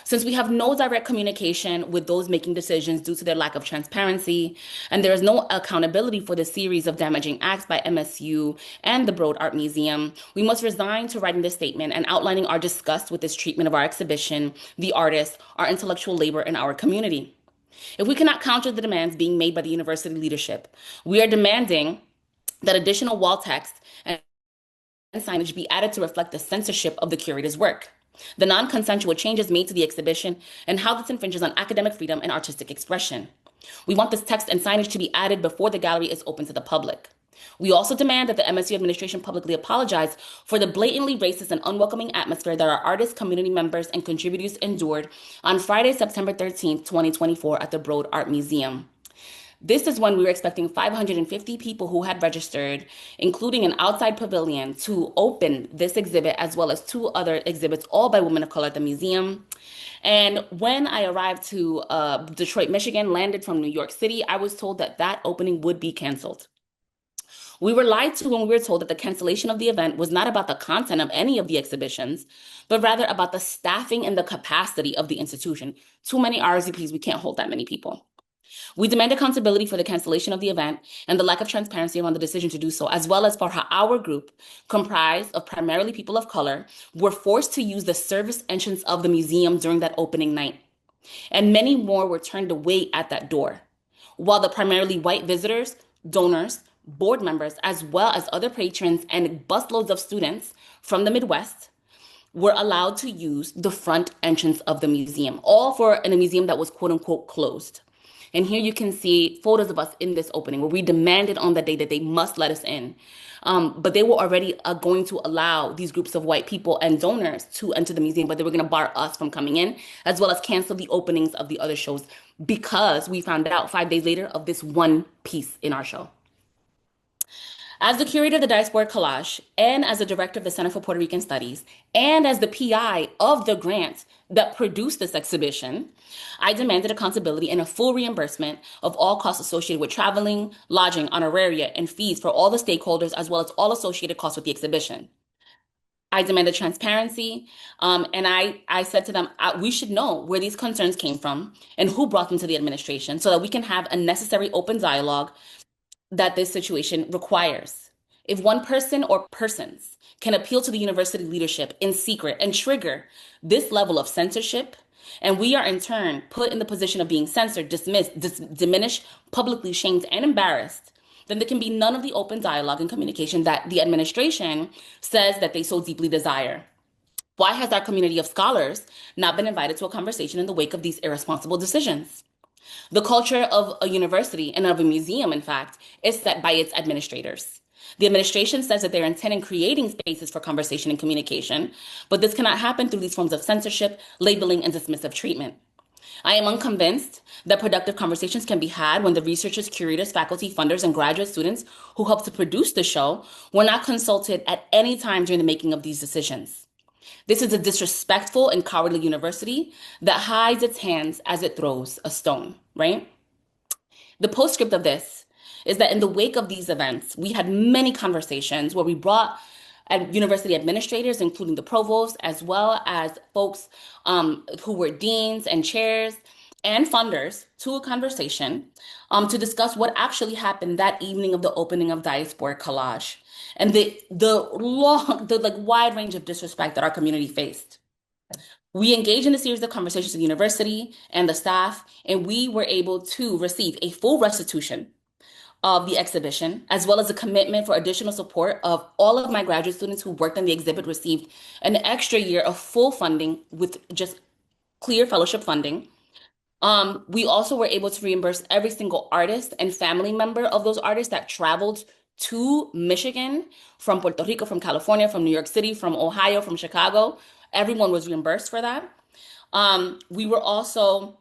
[SPEAKER 3] Since we have no direct communication with those making decisions due to their lack of transparency, and there is no accountability for the series of damaging acts by MSU and the Broad Art Museum, we must resign to writing this statement and outlining our disgust with this treatment of our exhibition, the artists, our intellectual labor, and our community. If we cannot counter the demands being made by the university leadership, we are demanding that additional wall text and signage be added to reflect the censorship of the curator's work, the non-consensual changes made to the exhibition, and how this infringes on academic freedom and artistic expression. We want this text and signage to be added before the gallery is open to the public. We also demand that the MSU administration publicly apologize for the blatantly racist and unwelcoming atmosphere that our artists, community members, and contributors endured on Friday, September 13th, 2024 at the Broad Art Museum. This is when we were expecting 550 people who had registered, including an outside pavilion, to open this exhibit, as well as 2 other exhibits, all by women of color at the museum. And when I arrived to Detroit, Michigan, landed from New York City, I was told that that opening would be canceled. We were lied to when we were told that the cancellation of the event was not about the content of any of the exhibitions, but rather about the staffing and the capacity of the institution. Too many RSVPs, we can't hold that many people. We demand accountability for the cancellation of the event and the lack of transparency around the decision to do so, as well as for how our group, comprised of primarily people of color, were forced to use the service entrance of the museum during that opening night. And many more were turned away at that door, while the primarily white visitors, donors, board members, as well as other patrons and busloads of students from the Midwest were allowed to use the front entrance of the museum, all in a museum that was quote unquote closed. And here you can see photos of us in this opening where we demanded on that day that they must let us in. But they were already going to allow these groups of white people and donors to enter the museum, but they were going to bar us from coming in, as well as cancel the openings of the other shows, because we found out 5 days later of this one piece in our show. As the curator of the Diaspora Collage, and as the director of the Center for Puerto Rican Studies, and as the PI of the grant that produced this exhibition, I demanded accountability and a full reimbursement of all costs associated with traveling, lodging, honoraria, and fees for all the stakeholders, as well as all associated costs with the exhibition. I demanded transparency, and I said to them, we should know where these concerns came from and who brought them to the administration so that we can have a necessary open dialogue that this situation requires. If one person or persons can appeal to the university leadership in secret and trigger this level of censorship, and we are in turn put in the position of being censored, dismissed, diminished, publicly shamed, and embarrassed, then there can be none of the open dialogue and communication that the administration says that they so deeply desire. Why has our community of scholars not been invited to a conversation in the wake of these irresponsible decisions? The culture of a university and of a museum, in fact, is set by its administrators. The administration says that they're intent in creating spaces for conversation and communication, but this cannot happen through these forms of censorship, labeling, and dismissive treatment. I am unconvinced that productive conversations can be had when the researchers, curators, faculty, funders, and graduate students who helped to produce the show were not consulted at any time during the making of these decisions. This is a disrespectful and cowardly university that hides its hands as it throws a stone, right? The postscript of this is that in the wake of these events, we had many conversations where we brought university administrators, including the provost, as well as folks who were deans and chairs and funders, to a conversation to discuss what actually happened that evening of the opening of Diaspora Collage and the like wide range of disrespect that our community faced. We engaged in a series of conversations with the university and the staff, and we were able to receive a full restitution of the exhibition, as well as a commitment for additional support of all of my graduate students who worked on the exhibit received an extra year of full funding with just clear fellowship funding. We also were able to reimburse every single artist and family member of those artists that traveled to Michigan from Puerto Rico, from California, from New York City, from Ohio, from Chicago. Everyone was reimbursed for that. We also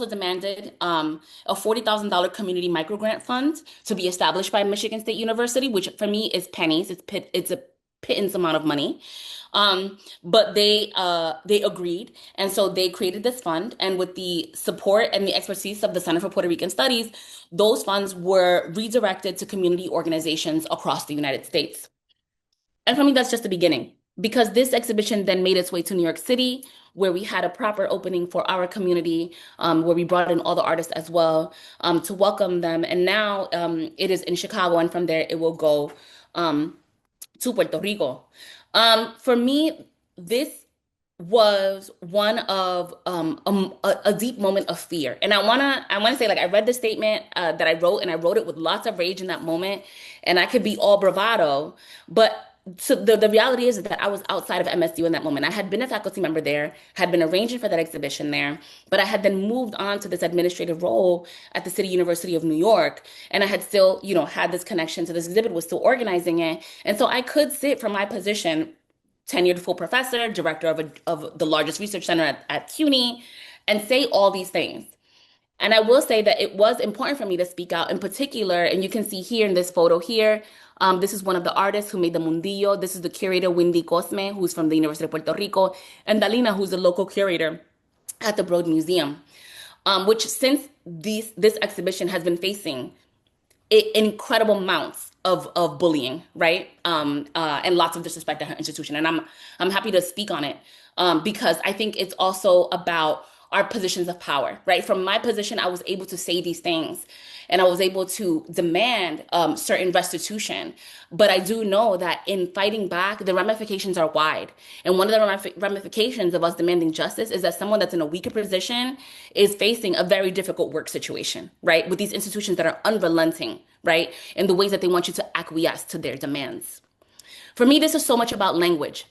[SPEAKER 3] demanded a $40,000 community microgrant fund to be established by Michigan State University, which for me is pennies. It's a pittance amount of money. But they agreed, and so they created this fund. And with the support and the expertise of the Center for Puerto Rican Studies, those funds were redirected to community organizations across the United States. And for me, that's just the beginning, because this exhibition then made its way to New York City, where we had a proper opening for our community, where we brought in all the artists as well to welcome them. And now it is in Chicago, and from there it will go to Puerto Rico. For me, this was one of a deep moment of fear. And I wanna say, like, I read the statement that I wrote, and I wrote it with lots of rage in that moment, and I could be all bravado, but so the reality is that I was outside of MSU in that moment. I had been a faculty member there, had been arranging for that exhibition there, but I had then moved on to this administrative role at the City University of New York. And I had still, had this connection to this exhibit, was still organizing it. And so I could sit from my position, tenured full professor, director of the largest research center at CUNY, and say all these things. And I will say that it was important for me to speak out in particular, and you can see here in this photo here, this is one of the artists who made the Mundillo. This is the curator, Wendy Cosme, who's from the University of Puerto Rico, and Dalina, who's the local curator at the Broad Museum, which since this exhibition has been facing incredible amounts of bullying, right? And lots of disrespect at her institution. And I'm happy to speak on it because I think it's also about our positions of power, right? From my position, I was able to say these things and I was able to demand certain restitution. But I do know that in fighting back, the ramifications are wide. And one of the ramifications of us demanding justice is that someone that's in a weaker position is facing a very difficult work situation, right? With these institutions that are unrelenting, right? In the ways that they want you to acquiesce to their demands. For me, this is so much about language.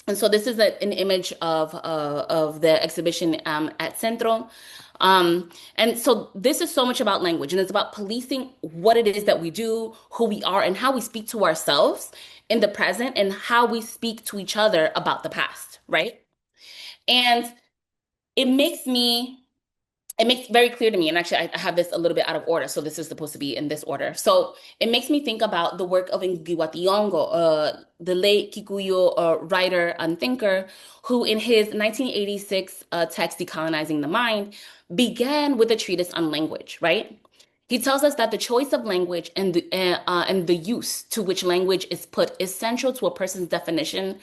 [SPEAKER 3] And so this is an image of the exhibition at CENTRO. And so this is so much about language, and it's about policing what it is that we do, who we are, and how we speak to ourselves in the present, and how we speak to each other about the past, right? And it makes very clear to me, and actually I have this a little bit out of order, so this is supposed to be in this order. So it makes me think about the work of Ngugi wa Thiong'o, the late Kikuyu writer and thinker, who in his 1986 text, Decolonizing the Mind, began with a treatise on language, right? He tells us that the choice of language and the use to which language is put is central to a person's definition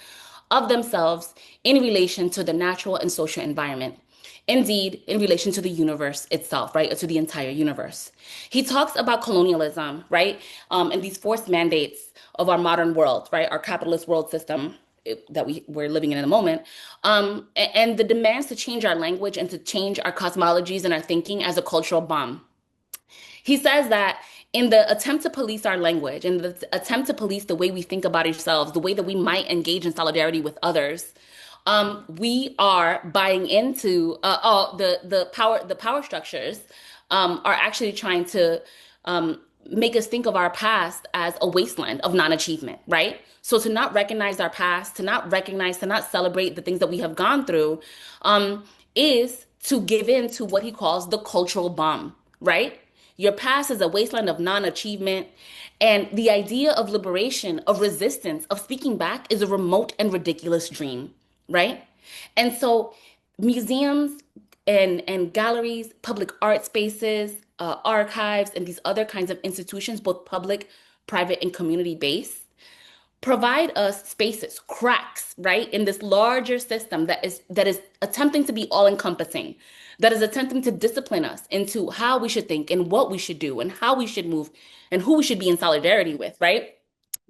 [SPEAKER 3] of themselves in relation to the natural and social environment. Indeed, in relation to the universe itself, right? Or to the entire universe. He talks about colonialism, right? And these forced mandates of our modern world, right? Our capitalist world system that we're living in a moment. And the demands to change our language and to change our cosmologies and our thinking as a cultural bomb. He says that in the attempt to police our language, in the attempt to police the way we think about ourselves, the way that we might engage in solidarity with others, we are buying into the power structures are actually trying to make us think of our past as a wasteland of non-achievement, right? So to not recognize our past, to not celebrate the things that we have gone through, is to give in to what he calls the cultural bomb, right? Your past is a wasteland of non-achievement. And the idea of liberation, of resistance, of speaking back is a remote and ridiculous dream, right? And so museums and galleries, public art spaces, archives, and these other kinds of institutions, both public, private, and community-based, provide us spaces, cracks, right, in this larger system that is attempting to be all-encompassing, that is attempting to discipline us into how we should think and what we should do and how we should move and who we should be in solidarity with, right?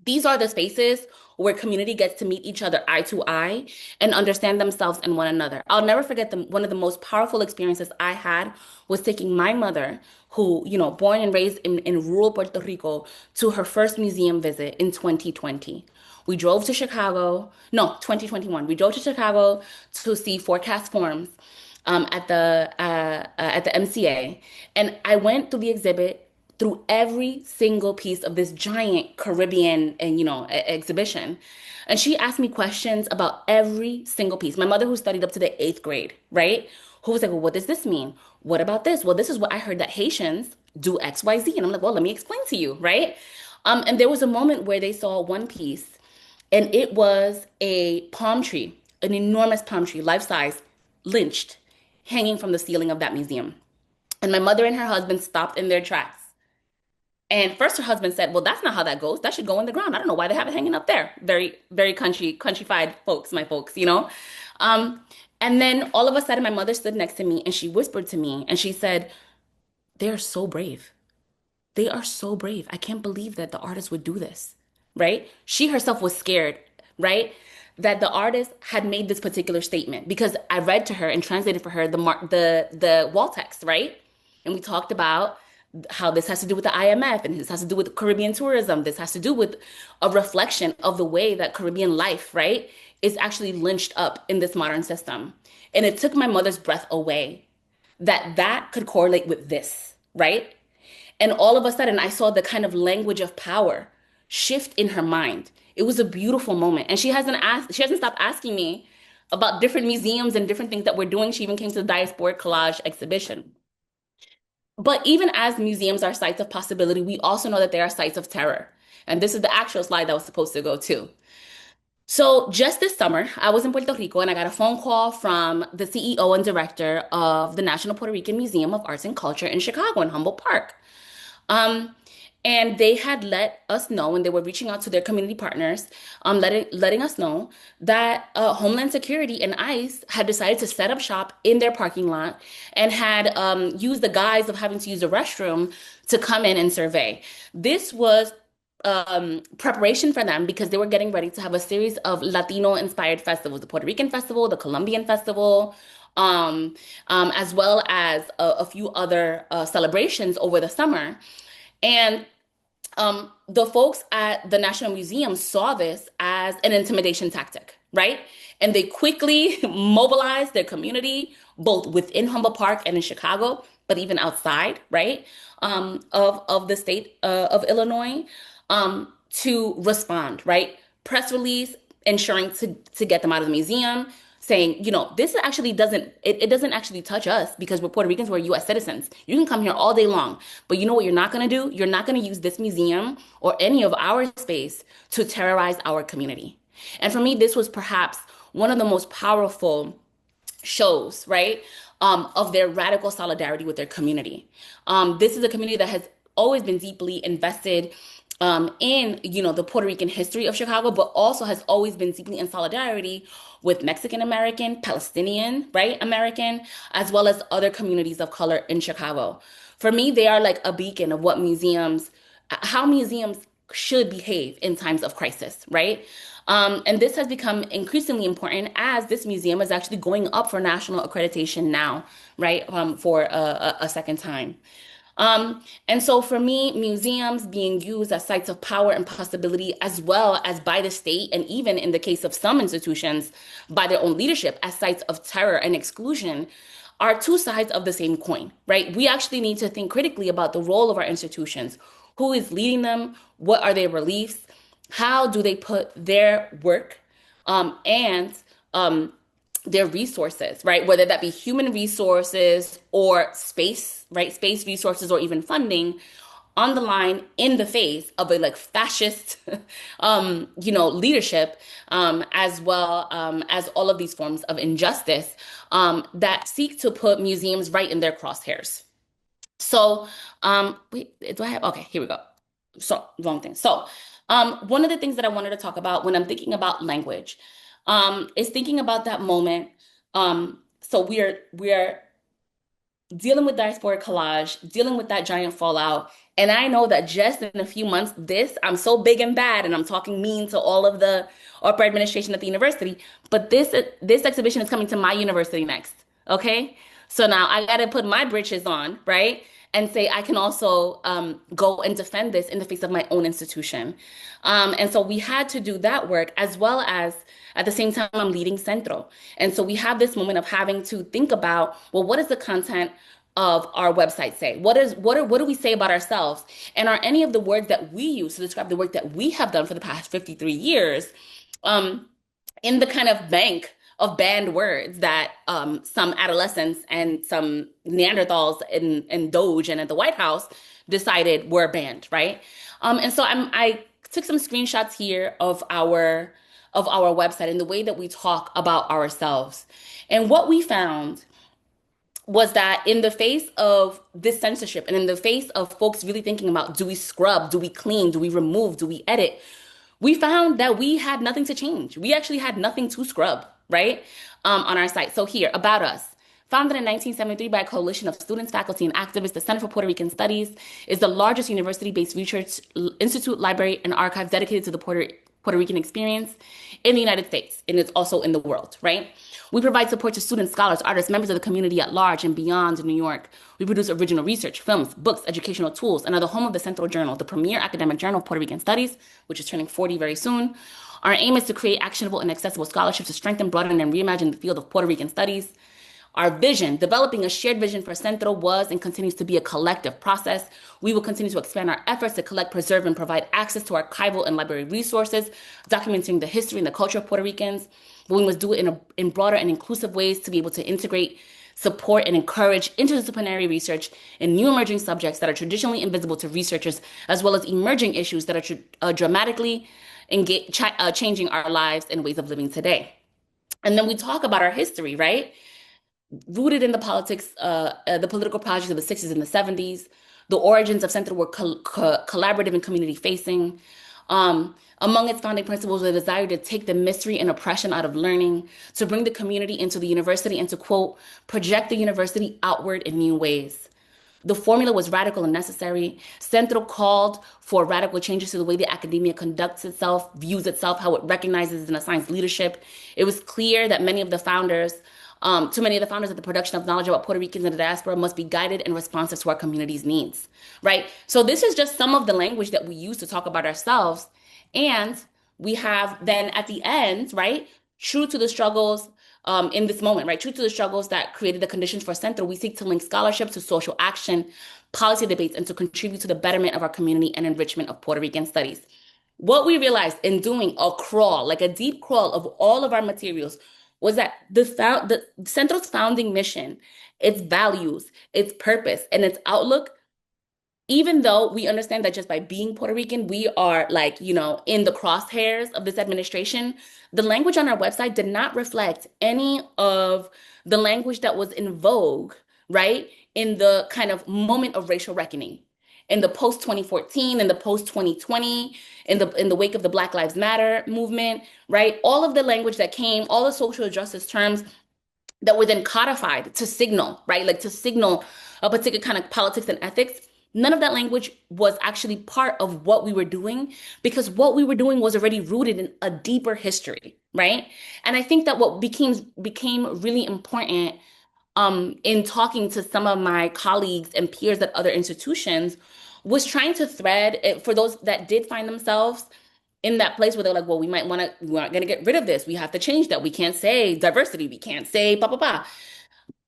[SPEAKER 3] These are the spaces where community gets to meet each other eye to eye and understand themselves and one another. I'll never forget one of the most powerful experiences I had was taking my mother, who, born and raised in rural Puerto Rico, to her first museum visit in 2020. We drove to Chicago, no, 2021. We drove to Chicago to see Forecast Forms at the MCA, and I went through the exhibit through every single piece of this giant Caribbean and exhibition. And she asked me questions about every single piece. My mother, who studied up to the 8th grade, right? Who was like, well, what does this mean? What about this? Well, this is what I heard that Haitians do XYZ. And I'm like, well, let me explain to you, right? And there was a moment where they saw one piece, and it was a palm tree, an enormous palm tree, life size, lynched, hanging from the ceiling of that museum. And my mother and her husband stopped in their tracks. And first her husband said, well, that's not how that goes. That should go in the ground. I don't know why they have it hanging up there. Very, very countrified folks, my folks. And then all of a sudden my mother stood next to me and she whispered to me and she said, they're so brave. They are so brave. I can't believe that the artist would do this, right? She herself was scared, right? That the artist had made this particular statement because I read to her and translated for her the wall text, right? And we talked about how this has to do with the IMF and this has to do with Caribbean tourism. This has to do with a reflection of the way that Caribbean life, right, is actually lynched up in this modern system. And it took my mother's breath away that could correlate with this, right? And all of a sudden, I saw the kind of language of power shift in her mind. It was a beautiful moment. And she hasn't stopped asking me about different museums and different things that we're doing. She even came to the diasporic collage exhibition. But even as museums are sites of possibility, we also know that they are sites of terror. And this is the actual slide that was supposed to go to. So just this summer, I was in Puerto Rico and I got a phone call from the CEO and director of the National Puerto Rican Museum of Arts and Culture in Chicago in Humboldt Park. And they had let us know, and they were reaching out to their community partners, letting us know that Homeland Security and ICE had decided to set up shop in their parking lot and had used the guise of having to use the restroom to come in and survey. This was preparation for them because they were getting ready to have a series of Latino-inspired festivals, the Puerto Rican Festival, the Colombian Festival, as well as a few other celebrations over the summer. And the folks at the National Museum saw this as an intimidation tactic, right? And they quickly mobilized their community, both within Humboldt Park and in Chicago, but even outside, right, of the state of Illinois, to respond, right? Press release, ensuring to get them out of the museum, saying, this actually it doesn't actually touch us because we're Puerto Ricans, we're US citizens. You can come here all day long, but you know what you're not going to do? You're not going to use this museum or any of our space to terrorize our community. And for me, this was perhaps one of the most powerful shows, right, of their radical solidarity with their community. This is a community that has always been deeply invested in, the Puerto Rican history of Chicago, but also has always been deeply in solidarity with Mexican American, Palestinian, right, American, as well as other communities of color in Chicago. For me, they are like a beacon of how museums should behave in times of crisis, right? And this has become increasingly important as this museum is actually going up for national accreditation now, right, for a second time. And so for me, museums being used as sites of power and possibility, as well as by the state, and even in the case of some institutions, by their own leadership as sites of terror and exclusion, are two sides of the same coin, right? We actually need to think critically about the role of our institutions. Who is leading them? What are their beliefs? How do they put their work and their resources, right? Whether that be human resources or space, right? Space resources or even funding on the line in the face of a like fascist, leadership, as well as all of these forms of injustice that seek to put museums right in their crosshairs. So, wait, do I have, okay, here we go. So, wrong thing. So, one of the things that I wanted to talk about when I'm thinking about language, is thinking about that moment. So we're dealing with diasporic collage, dealing with that giant fallout. And I know that just in a few months, I'm so big and bad, and I'm talking mean to all of the upper administration at the university, but this exhibition is coming to my university next. Okay? So now I gotta put my britches on, right? And say I can also go and defend this in the face of my own institution. And so we had to do that work as well as at the same time I'm leading Centro. And so we have this moment of having to think about, well, what is the content of our website say? What do we say about ourselves? And are any of the words that we use to describe the work that we have done for the past 53 years in the kind of bank of banned words that some adolescents and some Neanderthals in Doge and at the White House decided were banned, right? And so I took some screenshots here of our website and the way that we talk about ourselves. And what we found was that in the face of this censorship and in the face of folks really thinking about, do we scrub, do we clean, do we remove, do we edit, we found that we had nothing to change. We actually had nothing to scrub, right? On our site. So here, about us. Founded in 1973 by a coalition of students, faculty, and activists, the Center for Puerto Rican Studies is the largest university-based research institute, library, and archive dedicated to the Puerto Rican experience in the United States, and it's also in the world, right? We provide support to students, scholars, artists, members of the community at large and beyond New York. We produce original research, films, books, educational tools, and are the home of the Central Journal, the premier academic journal of Puerto Rican Studies, which is turning 40 very soon. Our aim is to create actionable and accessible scholarships to strengthen, broaden, and reimagine the field of Puerto Rican studies. Our vision, developing a shared vision for Centro, was and continues to be a collective process. We will continue to expand our efforts to collect, preserve, and provide access to archival and library resources, documenting the history and the culture of Puerto Ricans. But we must do it in broader and inclusive ways to be able to integrate, support, and encourage interdisciplinary research in new emerging subjects that are traditionally invisible to researchers, as well as emerging issues that are dramatically changing our lives and ways of living today. And then we talk about our history, right? Rooted in the the political projects of the 60s and the 70s. The origins of Centro were collaborative and community facing. Among its founding principles was the desire to take the mystery and oppression out of learning, to bring the community into the university, and to, quote, project the university outward in new ways. The formula was radical and necessary. Centro called for radical changes to the way the academia conducts itself, views itself, how it recognizes and assigns leadership. It was clear that many of the founders that the production of knowledge about Puerto Ricans in the diaspora must be guided and responsive to our community's needs, right? So this is just some of the language that we use to talk about ourselves. And we have then at the end, right, true to the struggles in this moment, right, true to the struggles that created the conditions for Centro, we seek to link scholarship to social action, policy debates, and to contribute to the betterment of our community and enrichment of Puerto Rican studies. What we realized in doing a crawl, like a deep crawl of all of our materials, was that the Centro's founding mission, its values, its purpose, and its outlook, even though we understand that just by being Puerto Rican, we are like, in the crosshairs of this administration, the language on our website did not reflect any of the language that was in vogue, right, in the kind of moment of racial reckoning. In the post 2014, in the post 2020, in the wake of the Black Lives Matter movement, right? All of the language that came, all the social justice terms that were then codified to signal, right? Like to signal a particular kind of politics and ethics. None of that language was actually part of what we were doing because what we were doing was already rooted in a deeper history, right? And I think that what became really important in talking to some of my colleagues and peers at other institutions was trying to thread it for those that did find themselves in that place where they're like, well, we're not going to get rid of this. We have to change that. We can't say diversity. We can't say blah, blah, blah.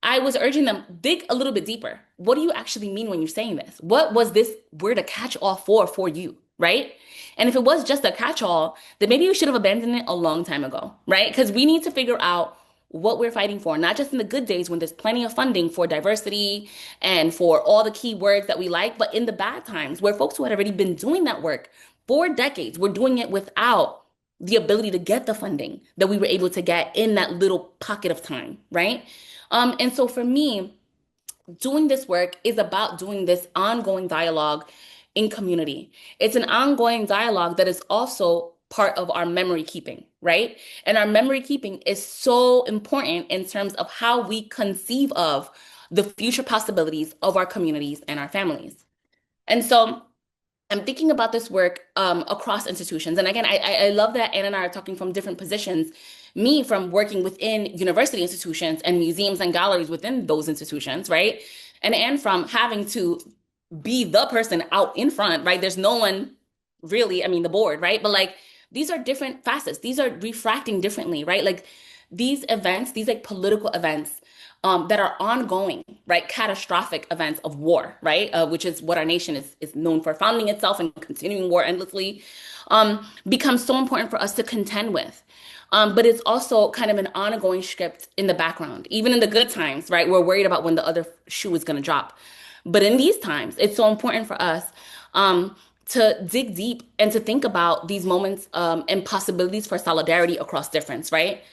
[SPEAKER 3] I was urging them, dig a little bit deeper. What do you actually mean when you're saying this? What was this word a catch-all for you, right? And if it was just a catch-all, then maybe you should have abandoned it a long time ago, right? Because we need to figure out what we're fighting for, not just in the good days when there's plenty of funding for diversity and for all the key words that we like, but in the bad times where folks who had already been doing that work for decades were doing it without the ability to get the funding that we were able to get in that little pocket of time, right? And so for me, doing this work is about doing this ongoing dialogue in community. It's an ongoing dialogue that is also part of our memory keeping, right? And our memory keeping is so important in terms of how we conceive of the future possibilities of our communities and our families. And so I'm thinking about this work across institutions. And again, I love that Ann and I are talking from different positions. Me from working within university institutions and museums and galleries within those institutions, right? And Ann from having to be the person out in front, right? There's no one really, I mean, the board, right? But like these are different facets. These are refracting differently, right? Like these events, these like political events that are ongoing, right? Catastrophic events of war, right? Which is what our nation is known for, founding itself and continuing war endlessly, becomes so important for us to contend with. But it's also kind of an ongoing script in the background. Even in the good times, right? We're worried about when the other shoe is going to drop. But in these times, it's so important for us to dig deep and to think about these moments and possibilities for solidarity across difference, right?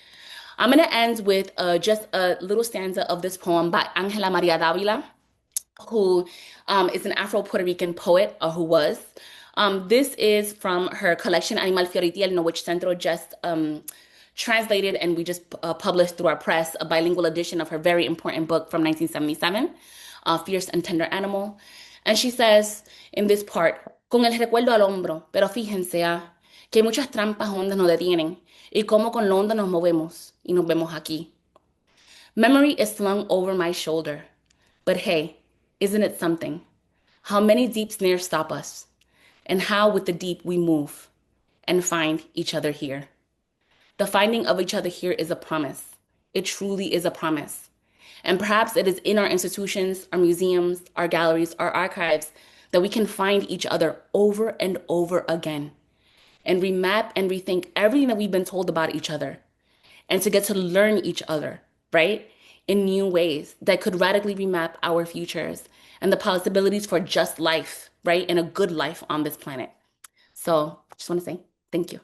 [SPEAKER 3] I'm going to end with just a little stanza of this poem by Angela Maria Davila, who is an Afro-Puerto Rican poet, or who was. This is from her collection Animal Fiori Tierno, which CENTRO just translated, and we just published through our press a bilingual edition of her very important book from 1977, Fierce and Tender Animal. And she says in this part, con el recuerdo al hombro, pero fíjense que muchas trampas hondas nos detienen y cómo con la onda nos movemos y nos vemos aquí. Memory is slung over my shoulder, but hey, isn't it something? How many deep snares stop us, and how with the deep we move and find each other here. The finding of each other here is a promise. It truly is a promise. And perhaps it is in our institutions, our museums, our galleries, our archives that we can find each other over and over again and remap and rethink everything that we've been told about each other and to get to learn each other, right? In new ways that could radically remap our futures and the possibilities for just life, right? And a good life on this planet. So just want to say thank you.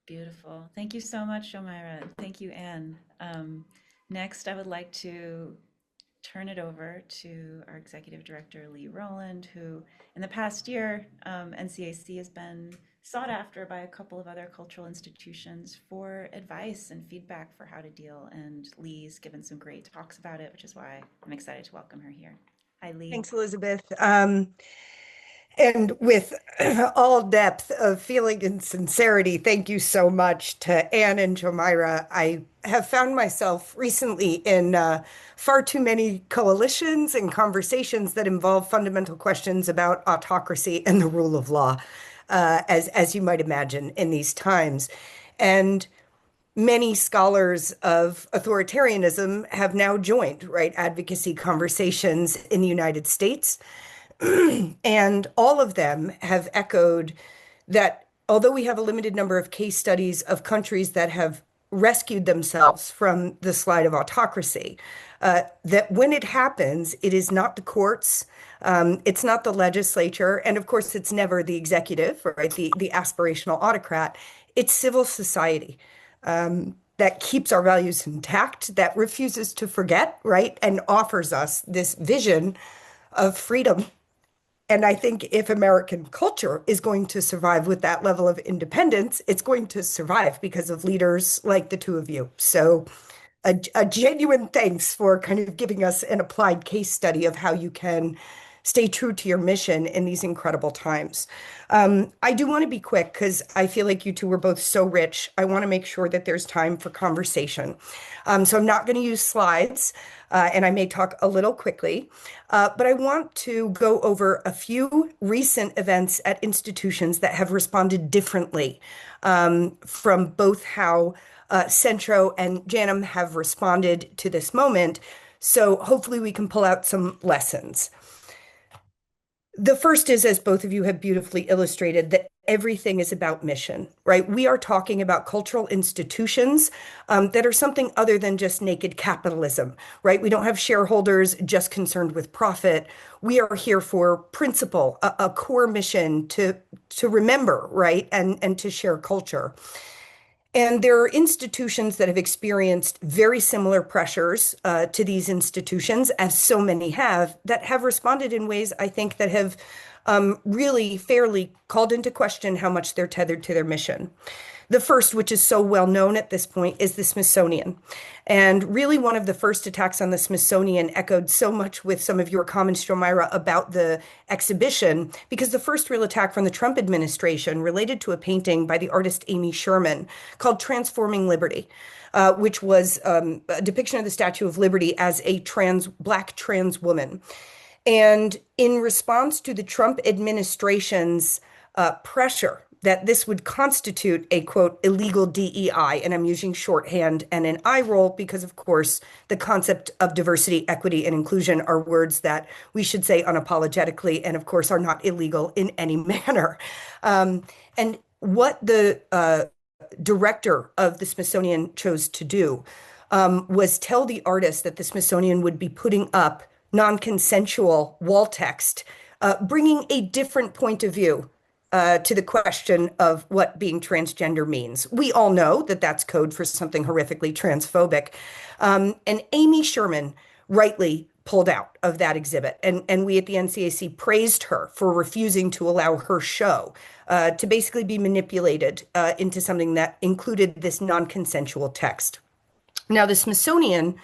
[SPEAKER 1] Beautiful. Thank you so much, Yomaira. Thank you, Anne. Next, I would like to turn it over to our Executive Director, Lee Rowland, who in the past year, NCAC has been sought after by a couple of other cultural institutions for advice and feedback for how to deal. And Lee's given some great talks about it, which is why I'm excited to welcome her here. Hi, Lee.
[SPEAKER 4] Thanks, Elizabeth. And with all depth of feeling and sincerity, thank you so much to Anne and Yomaira. I have found myself recently in far too many coalitions and conversations that involve fundamental questions about autocracy and the rule of law, as you might imagine in these times. And many scholars of authoritarianism have now joined, right, advocacy conversations in the United States. And all of them have echoed that although we have a limited number of case studies of countries that have rescued themselves from the slide of autocracy, that when it happens, it is not the courts, it's not the legislature, and of course, it's never the executive, right? The aspirational autocrat. It's civil society that keeps our values intact, that refuses to forget, right? And offers us this vision of freedom. And I think if American culture is going to survive with that level of independence, it's going to survive because of leaders like the two of you. So a genuine thanks for kind of giving us an applied case study of how you can stay true to your mission in these incredible times. I do want to be quick because I feel like you two were both so rich. I want to make sure that there's time for conversation. So I'm not going to use slides, and I may talk a little quickly, but I want to go over a few recent events at institutions that have responded differently from both how CENTRO and JANM have responded to this moment. So hopefully we can pull out some lessons. The first is, as both of you have beautifully illustrated, that everything is about mission, right? We are talking about cultural institutions that are something other than just naked capitalism, right? We don't have shareholders just concerned with profit. We are here for principle, a core mission to remember, right? And to share culture. And there are institutions that have experienced very similar pressures to these institutions, as so many have, that have responded in ways I think that have really fairly called into question how much they're tethered to their mission. The first, which is so well known at this point, is the Smithsonian. And really, one of the first attacks on the Smithsonian echoed so much with some of your comments, Yomaira, about the exhibition, because the first real attack from the Trump administration related to a painting by the artist Amy Sherman called Transforming Liberty, which was a depiction of the Statue of Liberty as a Black trans woman. And in response to the Trump administration's pressure that this would constitute a, quote, illegal DEI, and I'm using shorthand and an eye roll because, of course, the concept of diversity, equity, and inclusion are words that we should say unapologetically and, of course, are not illegal in any manner. And what the director of the Smithsonian chose to do was tell the artist that the Smithsonian would be putting up non-consensual wall text, bringing a different point of view to the question of what being transgender means. We all know that that's code for something horrifically transphobic. And Amy Sherman rightly pulled out of that exhibit. And we at the NCAC praised her for refusing to allow her show to basically be manipulated into something that included this non-consensual text. Now, the Smithsonian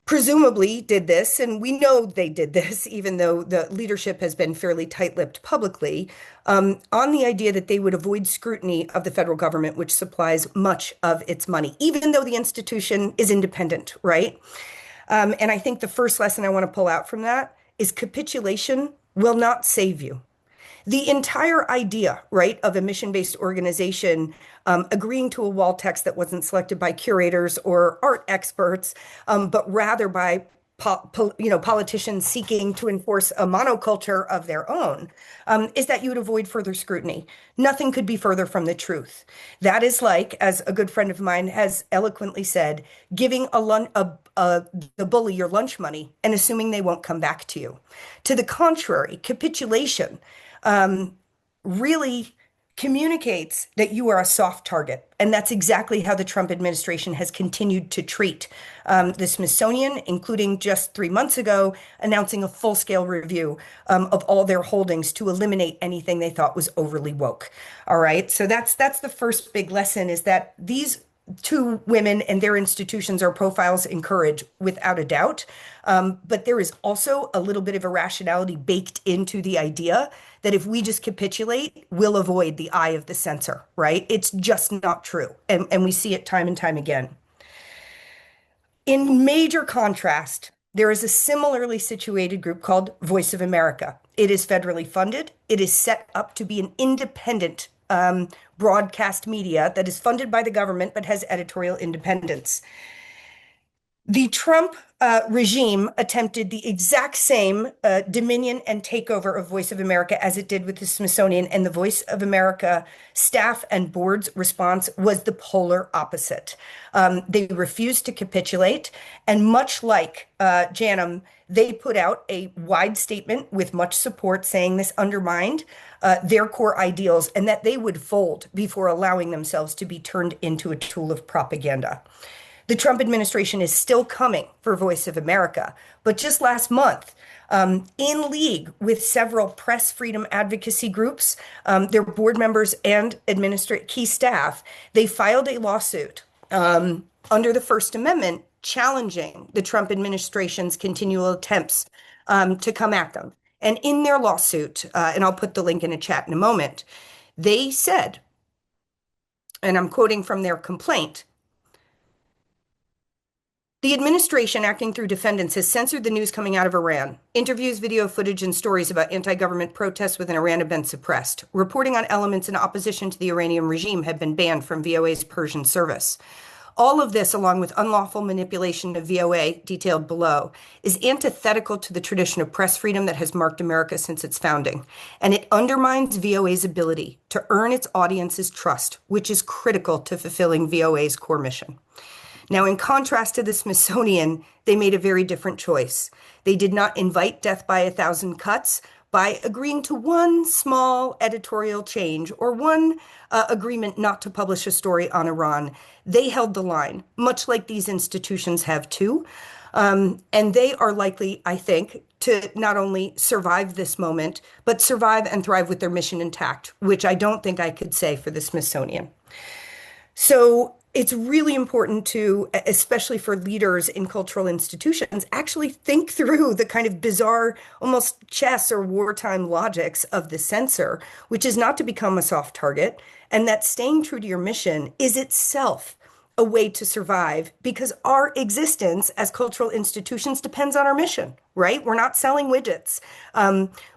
[SPEAKER 4] presumably did this, and we know they did this, even though the leadership has been fairly tight-lipped publicly, on the idea that they would avoid scrutiny of the federal government, which supplies much of its money, even though the institution is independent, right? And I think the first lesson I want to pull out from that is capitulation will not save you. The entire idea, right, of a mission-based organization agreeing to a wall text that wasn't selected by curators or art experts, but rather by politicians seeking to enforce a monoculture of their own, is that you would avoid further scrutiny. Nothing could be further from the truth. That is like, as a good friend of mine has eloquently said, giving the bully your lunch money and assuming they won't come back to you. To the contrary, capitulation really communicates that you are a soft target. And that's exactly how the Trump administration has continued to treat the Smithsonian, including just 3 months ago, announcing a full-scale review of all their holdings to eliminate anything they thought was overly woke. All right. So that's the first big lesson, is that these two women and their institutions are profiles in courage, without a doubt. But there is also a little bit of irrationality baked into the idea that if we just capitulate, we'll avoid the eye of the censor, right? It's just not true. And we see it time and time again. In major contrast, there is a similarly situated group called Voice of America. It is federally funded. It is set up to be an independent broadcast media that is funded by the government but has editorial independence. The Trump regime attempted the exact same dominion and takeover of Voice of America as it did with the Smithsonian, and the Voice of America staff and board's response was the polar opposite. They refused to capitulate, and much like Janum, they put out a wide statement with much support saying this undermined their core ideals and that they would fold before allowing themselves to be turned into a tool of propaganda. The Trump administration is still coming for Voice of America, but just last month, in league with several press freedom advocacy groups, their board members and key staff, they filed a lawsuit under the First Amendment challenging the Trump administration's continual attempts to come at them. And in their lawsuit, and I'll put the link in a chat in a moment, they said, and I'm quoting from their complaint, "The administration, acting through defendants, has censored the news coming out of Iran. Interviews, video footage, and stories about anti-government protests within Iran have been suppressed. Reporting on elements in opposition to the Iranian regime have been banned from VOA's Persian service. All of this, along with unlawful manipulation of VOA, detailed below, is antithetical to the tradition of press freedom that has marked America since its founding, and it undermines VOA's ability to earn its audience's trust, which is critical to fulfilling VOA's core mission. Now, in contrast to the Smithsonian, they made a very different choice. They did not invite death by 1,000 cuts by agreeing to one small editorial change or one agreement not to publish a story on Iran. They held the line, much like these institutions have too. And they are likely, I think, to not only survive this moment, but survive and thrive with their mission intact, which I don't think I could say for the Smithsonian. So it's really important to, especially for leaders in cultural institutions, actually think through the kind of bizarre, almost chess or wartime logics of the censor, which is not to become a soft target, and that staying true to your mission is itself a way to survive because our existence as cultural institutions depends on our mission, right? We're not selling widgets.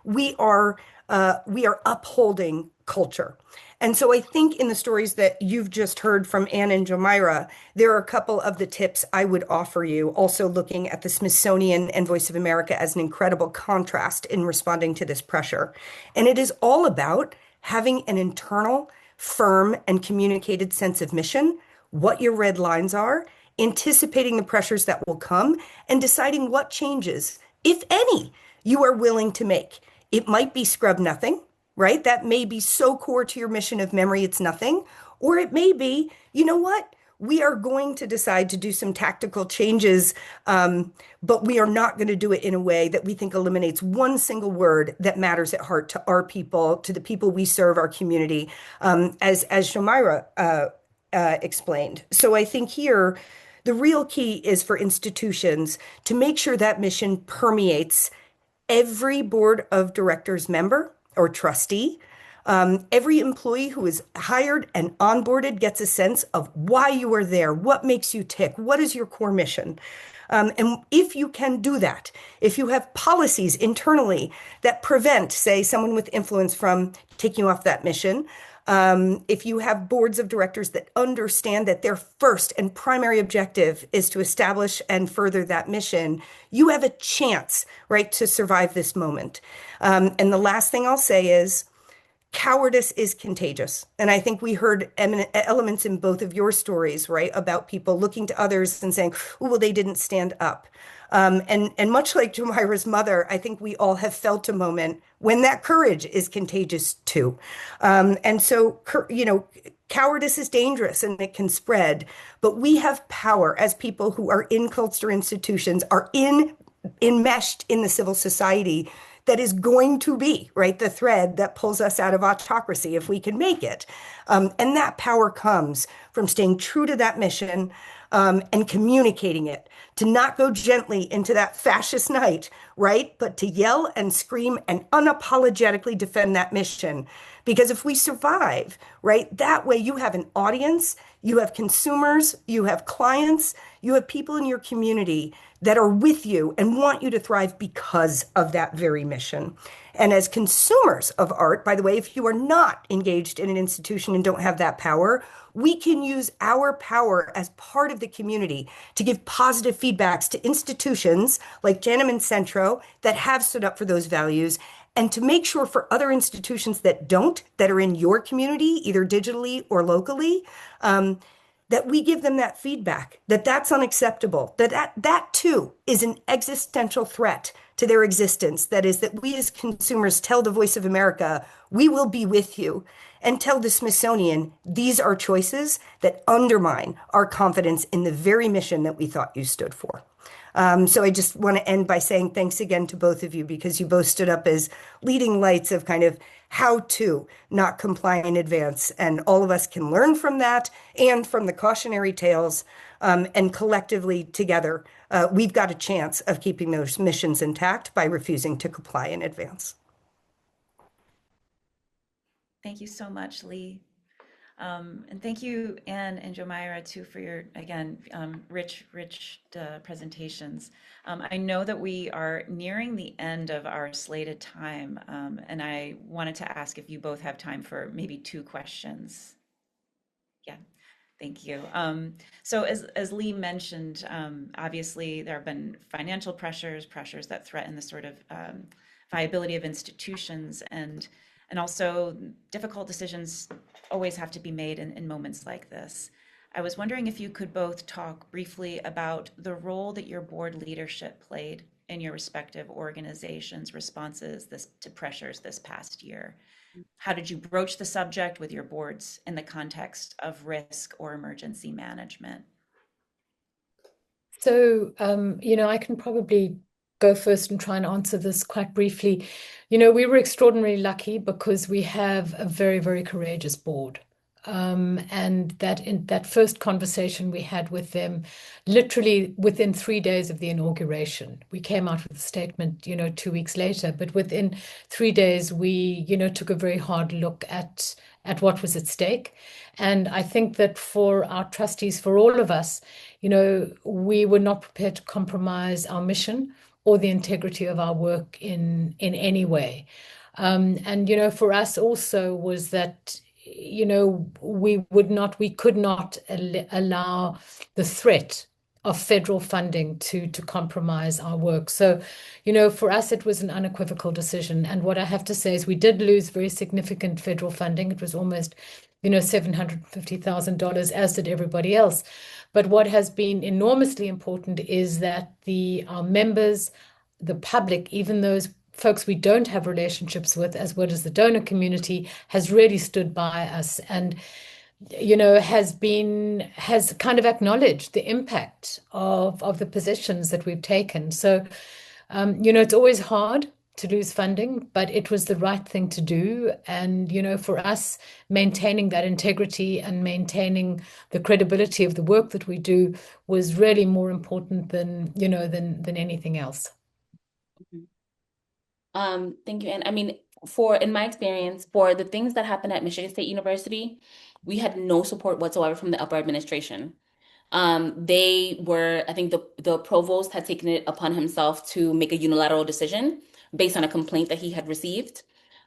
[SPEAKER 4] We are upholding culture. And so I think in the stories that you've just heard from Anne and Yomaira, there are a couple of the tips I would offer you, also looking at the Smithsonian and Voice of America as an incredible contrast in responding to this pressure. And it is all about having an internal, firm, and communicated sense of mission, what your red lines are, anticipating the pressures that will come, and deciding what changes, if any, you are willing to make. It might be scrub nothing, right? That may be so core to your mission of memory, it's nothing. Or it may be, you know what? We are going to decide to do some tactical changes, but we are not going to do it in a way that we think eliminates one single word that matters at heart to our people, to the people we serve, our community, as Yomaira explained. So I think here, the real key is for institutions to make sure that mission permeates every board of directors member or trustee. Every employee who is hired and onboarded gets a sense of why you are there, what makes you tick, what is your core mission. And if you can do that, if you have policies internally that prevent, say, someone with influence from taking you off that mission, if you have boards of directors that understand that their first and primary objective is to establish and further that mission, you have a chance, right, to survive this moment. And the last thing I'll say is cowardice is contagious. And I think we heard elements in both of your stories, right, about people looking to others and saying, oh, well, they didn't stand up. And much like Yomaira's mother, I think we all have felt a moment when that courage is contagious too. And so, cowardice is dangerous and it can spread, but we have power as people who are in culture institutions, are enmeshed in the civil society that is going to be, right, the thread that pulls us out of autocracy if we can make it. And that power comes from staying true to that mission and communicating it, to not go gently into that fascist night, right, but to yell and scream and unapologetically defend that mission. Because if we survive, right, that way you have an audience, you have consumers, you have clients, you have people in your community that are with you and want you to thrive because of that very mission. And as consumers of art, by the way, if you are not engaged in an institution and don't have that power, we can use our power as part of the community to give positive feedbacks to institutions like Janum and CENTRO that have stood up for those values, and to make sure for other institutions that don't, that are in your community, either digitally or locally, that we give them that feedback, that that's unacceptable, that too is an existential threat to their existence. That is, that we as consumers tell the Voice of America, we will be with you, and tell the Smithsonian, these are choices that undermine our confidence in the very mission that we thought you stood for. So I just want to end by saying thanks again to both of you, because you both stood up as leading lights of kind of how to not comply in advance. And all of us can learn from that and from the cautionary tales. And collectively together, we've got a chance of keeping those missions intact by refusing to comply in advance.
[SPEAKER 1] Thank you so much, Lee. And thank you, Anne and Yomaira, too, for your, again, rich presentations. I know that we are nearing the end of our slated time, and I wanted to ask if you both have time for maybe 2 questions. Yeah. Thank you. So as Lee mentioned, obviously there have been financial pressures that threaten the sort of viability of institutions, and also difficult decisions always have to be made in moments like this. I was wondering if you could both talk briefly about the role that your board leadership played in your respective organizations' responses to pressures this past year. How did you broach the subject with your boards in the context of risk or emergency management?
[SPEAKER 2] So, I can probably go first and try and answer this quite briefly. We were extraordinarily lucky because we have a very, very courageous board. And that in that first conversation we had with them, literally within 3 days of the inauguration, we came out with a statement, 2 weeks later, but within 3 days, we, took a very hard look at what was at stake. And I think that for our trustees, for all of us, we were not prepared to compromise our mission or the integrity of our work in any way. And for us also was that we could not allow the threat of federal funding to compromise our work. So, for us, it was an unequivocal decision. And what I have to say is we did lose very significant federal funding. It was almost, $750,000, as did everybody else. But what has been enormously important is that our members, the public, even those folks we don't have relationships with, as well as the donor community, has really stood by us and has kind of acknowledged the impact of the positions that we've taken. So it's always hard to lose funding, but it was the right thing to do. And for us, maintaining that integrity and maintaining the credibility of the work that we do was really more important than than anything else.
[SPEAKER 3] Thank you. And I mean, in my experience, for the things that happened at Michigan State University, we had no support whatsoever from the upper administration. I think the provost had taken it upon himself to make a unilateral decision based on a complaint that he had received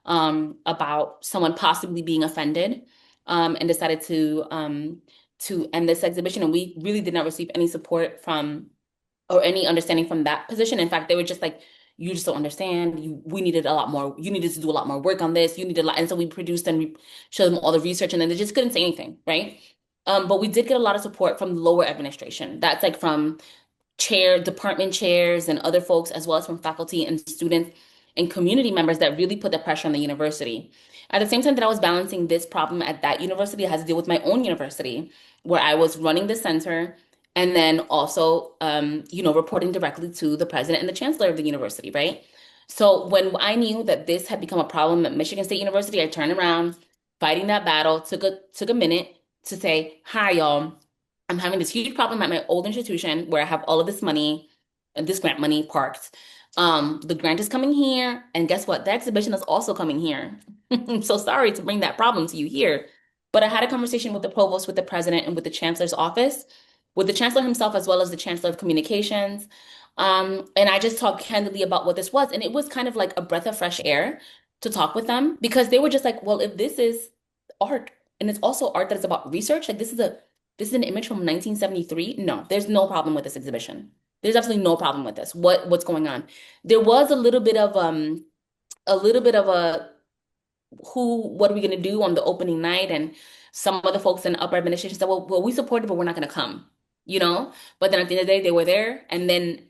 [SPEAKER 3] about someone possibly being offended, and decided to end this exhibition. And we really did not receive any support or any understanding from that position. In fact, they were just like, you just don't understand. We needed a lot more. You needed to do a lot more work on this. You needed a lot. And so we produced and we showed them all the research, and then they just couldn't say anything, right? But we did get a lot of support from the lower administration. That's like from department chairs and other folks, as well as from faculty and students and community members that really put the pressure on the university. At the same time that I was balancing this problem at that university, I had to deal with my own university, where I was running the center and then also, reporting directly to the president and the chancellor of the university, right? So when I knew that this had become a problem at Michigan State University, I turned around, fighting that battle, took a minute to say, hi, y'all. I'm having this huge problem at my old institution where I have all of this money and this grant money parked. The grant is coming here, and guess what? The exhibition is also coming here. I'm so sorry to bring that problem to you here. But I had a conversation with the provost, with the president, and with the chancellor's office, with the chancellor himself, as well as the chancellor of communications. And I just talked candidly about what this was. And it was kind of like a breath of fresh air to talk with them, because they were just like, well, if this is art, and it's also art that is about research, like this is an image from 1973. No, there's no problem with this exhibition. There's absolutely no problem with this. What's going on? There was a little bit of a what are we going to do on the opening night? And some of the folks in the upper administration said, well, we support it, but we're not going to come, But then at the end of the day, they were there. And then,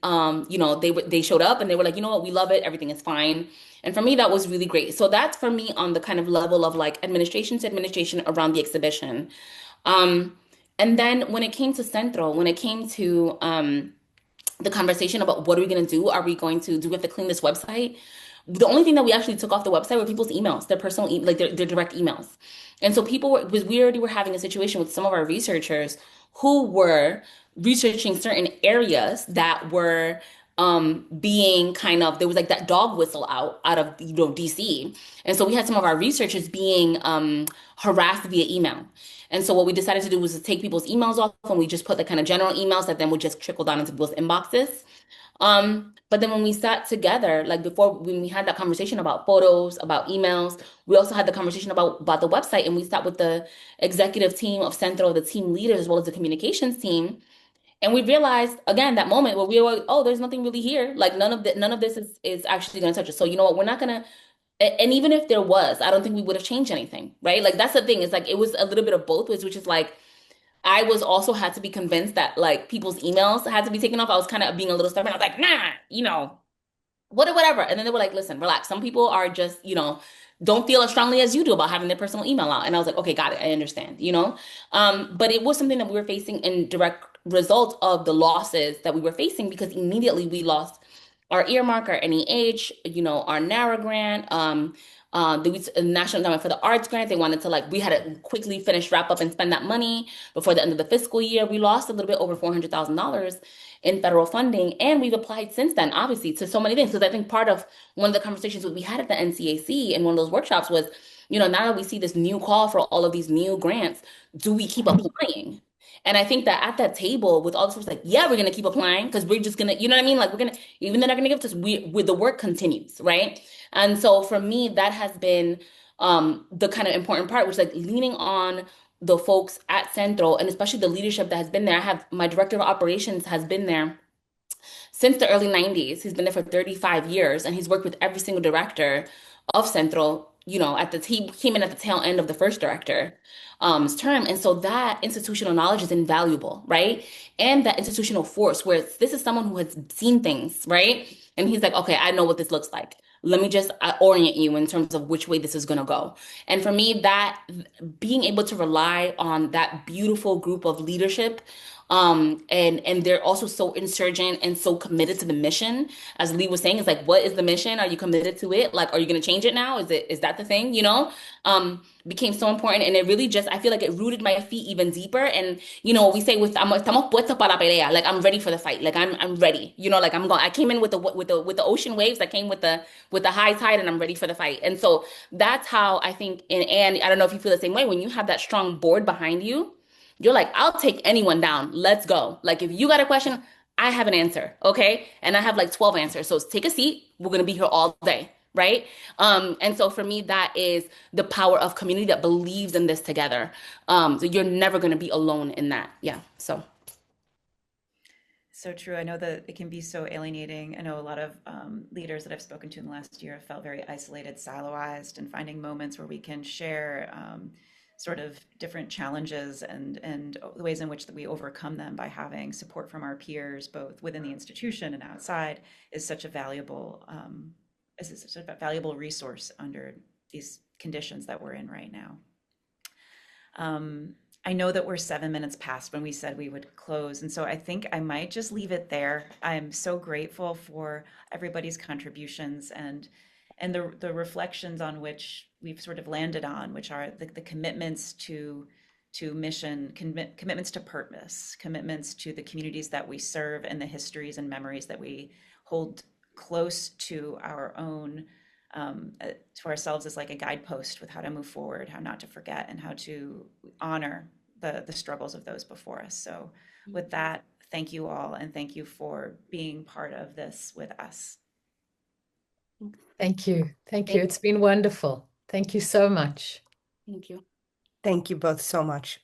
[SPEAKER 3] they showed up and they were like, you know what, we love it. Everything is fine. And for me, that was really great. So that's for me on the kind of level of like administration to administration around the exhibition. And then when it came to CENTRO, when it came to the conversation about what are we going to do? Do we have to clean this website? The only thing that we actually took off the website were people's emails, their personal, like their direct emails. And so we already were having a situation with some of our researchers who were researching certain areas that were being there was like that dog whistle out of DC. And so we had some of our researchers being harassed via email. And so what we decided to do was to take people's emails off, and we just put the kind of general emails that then would just trickle down into people's inboxes. But then when we sat together, like before, when we had that conversation about photos, about emails, we also had the conversation about the website, and we sat with the executive team of Centro, the team leaders, as well as the communications team. And we realized again that moment where we were, oh, there's nothing really here. Like none of this is actually going to touch us. So you know what? We're not gonna. And even if there was, I don't think we would have changed anything, right? Like that's the thing. It's like it was a little bit of both ways, which is like I was also had to be convinced that like people's emails had to be taken off. I was kind of being a little stubborn. I was like, nah, whatever. And then they were like, listen, relax. Some people are just, don't feel as strongly as you do about having their personal email out. And I was like, okay, got it. I understand. But it was something that we were facing in direct result of the losses that we were facing because immediately we lost our earmark, our NEH, our NARA grant, the National Endowment for the Arts grant. They wanted to we had to quickly wrap up and spend that money before the end of the fiscal year. We lost a little bit over $400,000 in federal funding. And we've applied since then, obviously, to so many things. Because I think part of one of the conversations that we had at the NCAC in one of those workshops was, now that we see this new call for all of these new grants, do we keep applying? And I think that at that table with all the folks like, yeah, we're gonna keep applying because we're just gonna, you know what I mean? Like we're gonna, even though they're not gonna give it to us, the work continues, right? And so for me, that has been the kind of important part, which is like leaning on the folks at Centro and especially the leadership that has been there. I have my director of operations has been there since the early 90s. He's been there for 35 years and he's worked with every single director of Centro, he came in at the tail end of the first director term. And so that institutional knowledge is invaluable, right? And that institutional force where this is someone who has seen things, right? And he's like, okay, I know what this looks like. Let me just orient you in terms of which way this is going to go. And for me, that being able to rely on that beautiful group of leadership, and they're also so insurgent and so committed to the mission. As Lee was saying, it's like, what is the mission? Are you committed to it? Like, are you going to change it now? Is that the thing? Became so important, and it really just I feel like it rooted my feet even deeper. And we say with estamos puestos para la pelea. Like I'm ready for the fight. Like I'm ready. Like I'm going. I came in with the ocean waves. I came with the high tide, and I'm ready for the fight. And so that's how I think. And I don't know if you feel the same way when you have that strong board behind you. You're like, I'll take anyone down. Let's go. Like, if you got a question, I have an answer. Okay. And I have like 12 answers. So take a seat. We're going to be here all day. Right. And so for me, that is the power of community that believes in this together. So you're never going to be alone in that. Yeah.
[SPEAKER 1] So true. I know that it can be so alienating. I know a lot of leaders that I've spoken to in the last year have felt very isolated, siloized, and finding moments where we can share sort of different challenges and the ways in which that we overcome them by having support from our peers, both within the institution and outside, is such a valuable resource under these conditions that we're in right now. I know that we're 7 minutes past when we said we would close, and so I think I might just leave it there. I'm so grateful for everybody's contributions and the reflections on which we've sort of landed on, which are the commitments to mission, commitments to purpose, commitments to the communities that we serve, and the histories and memories that we hold close to our own, to ourselves as like a guidepost with how to move forward, how not to forget, and how to honor the struggles of those before us. So with that, thank you all, and thank you for being part of this with us.
[SPEAKER 2] Thank you. Thank you. It's been wonderful. Thank you so much.
[SPEAKER 3] Thank you.
[SPEAKER 4] Thank you both so much.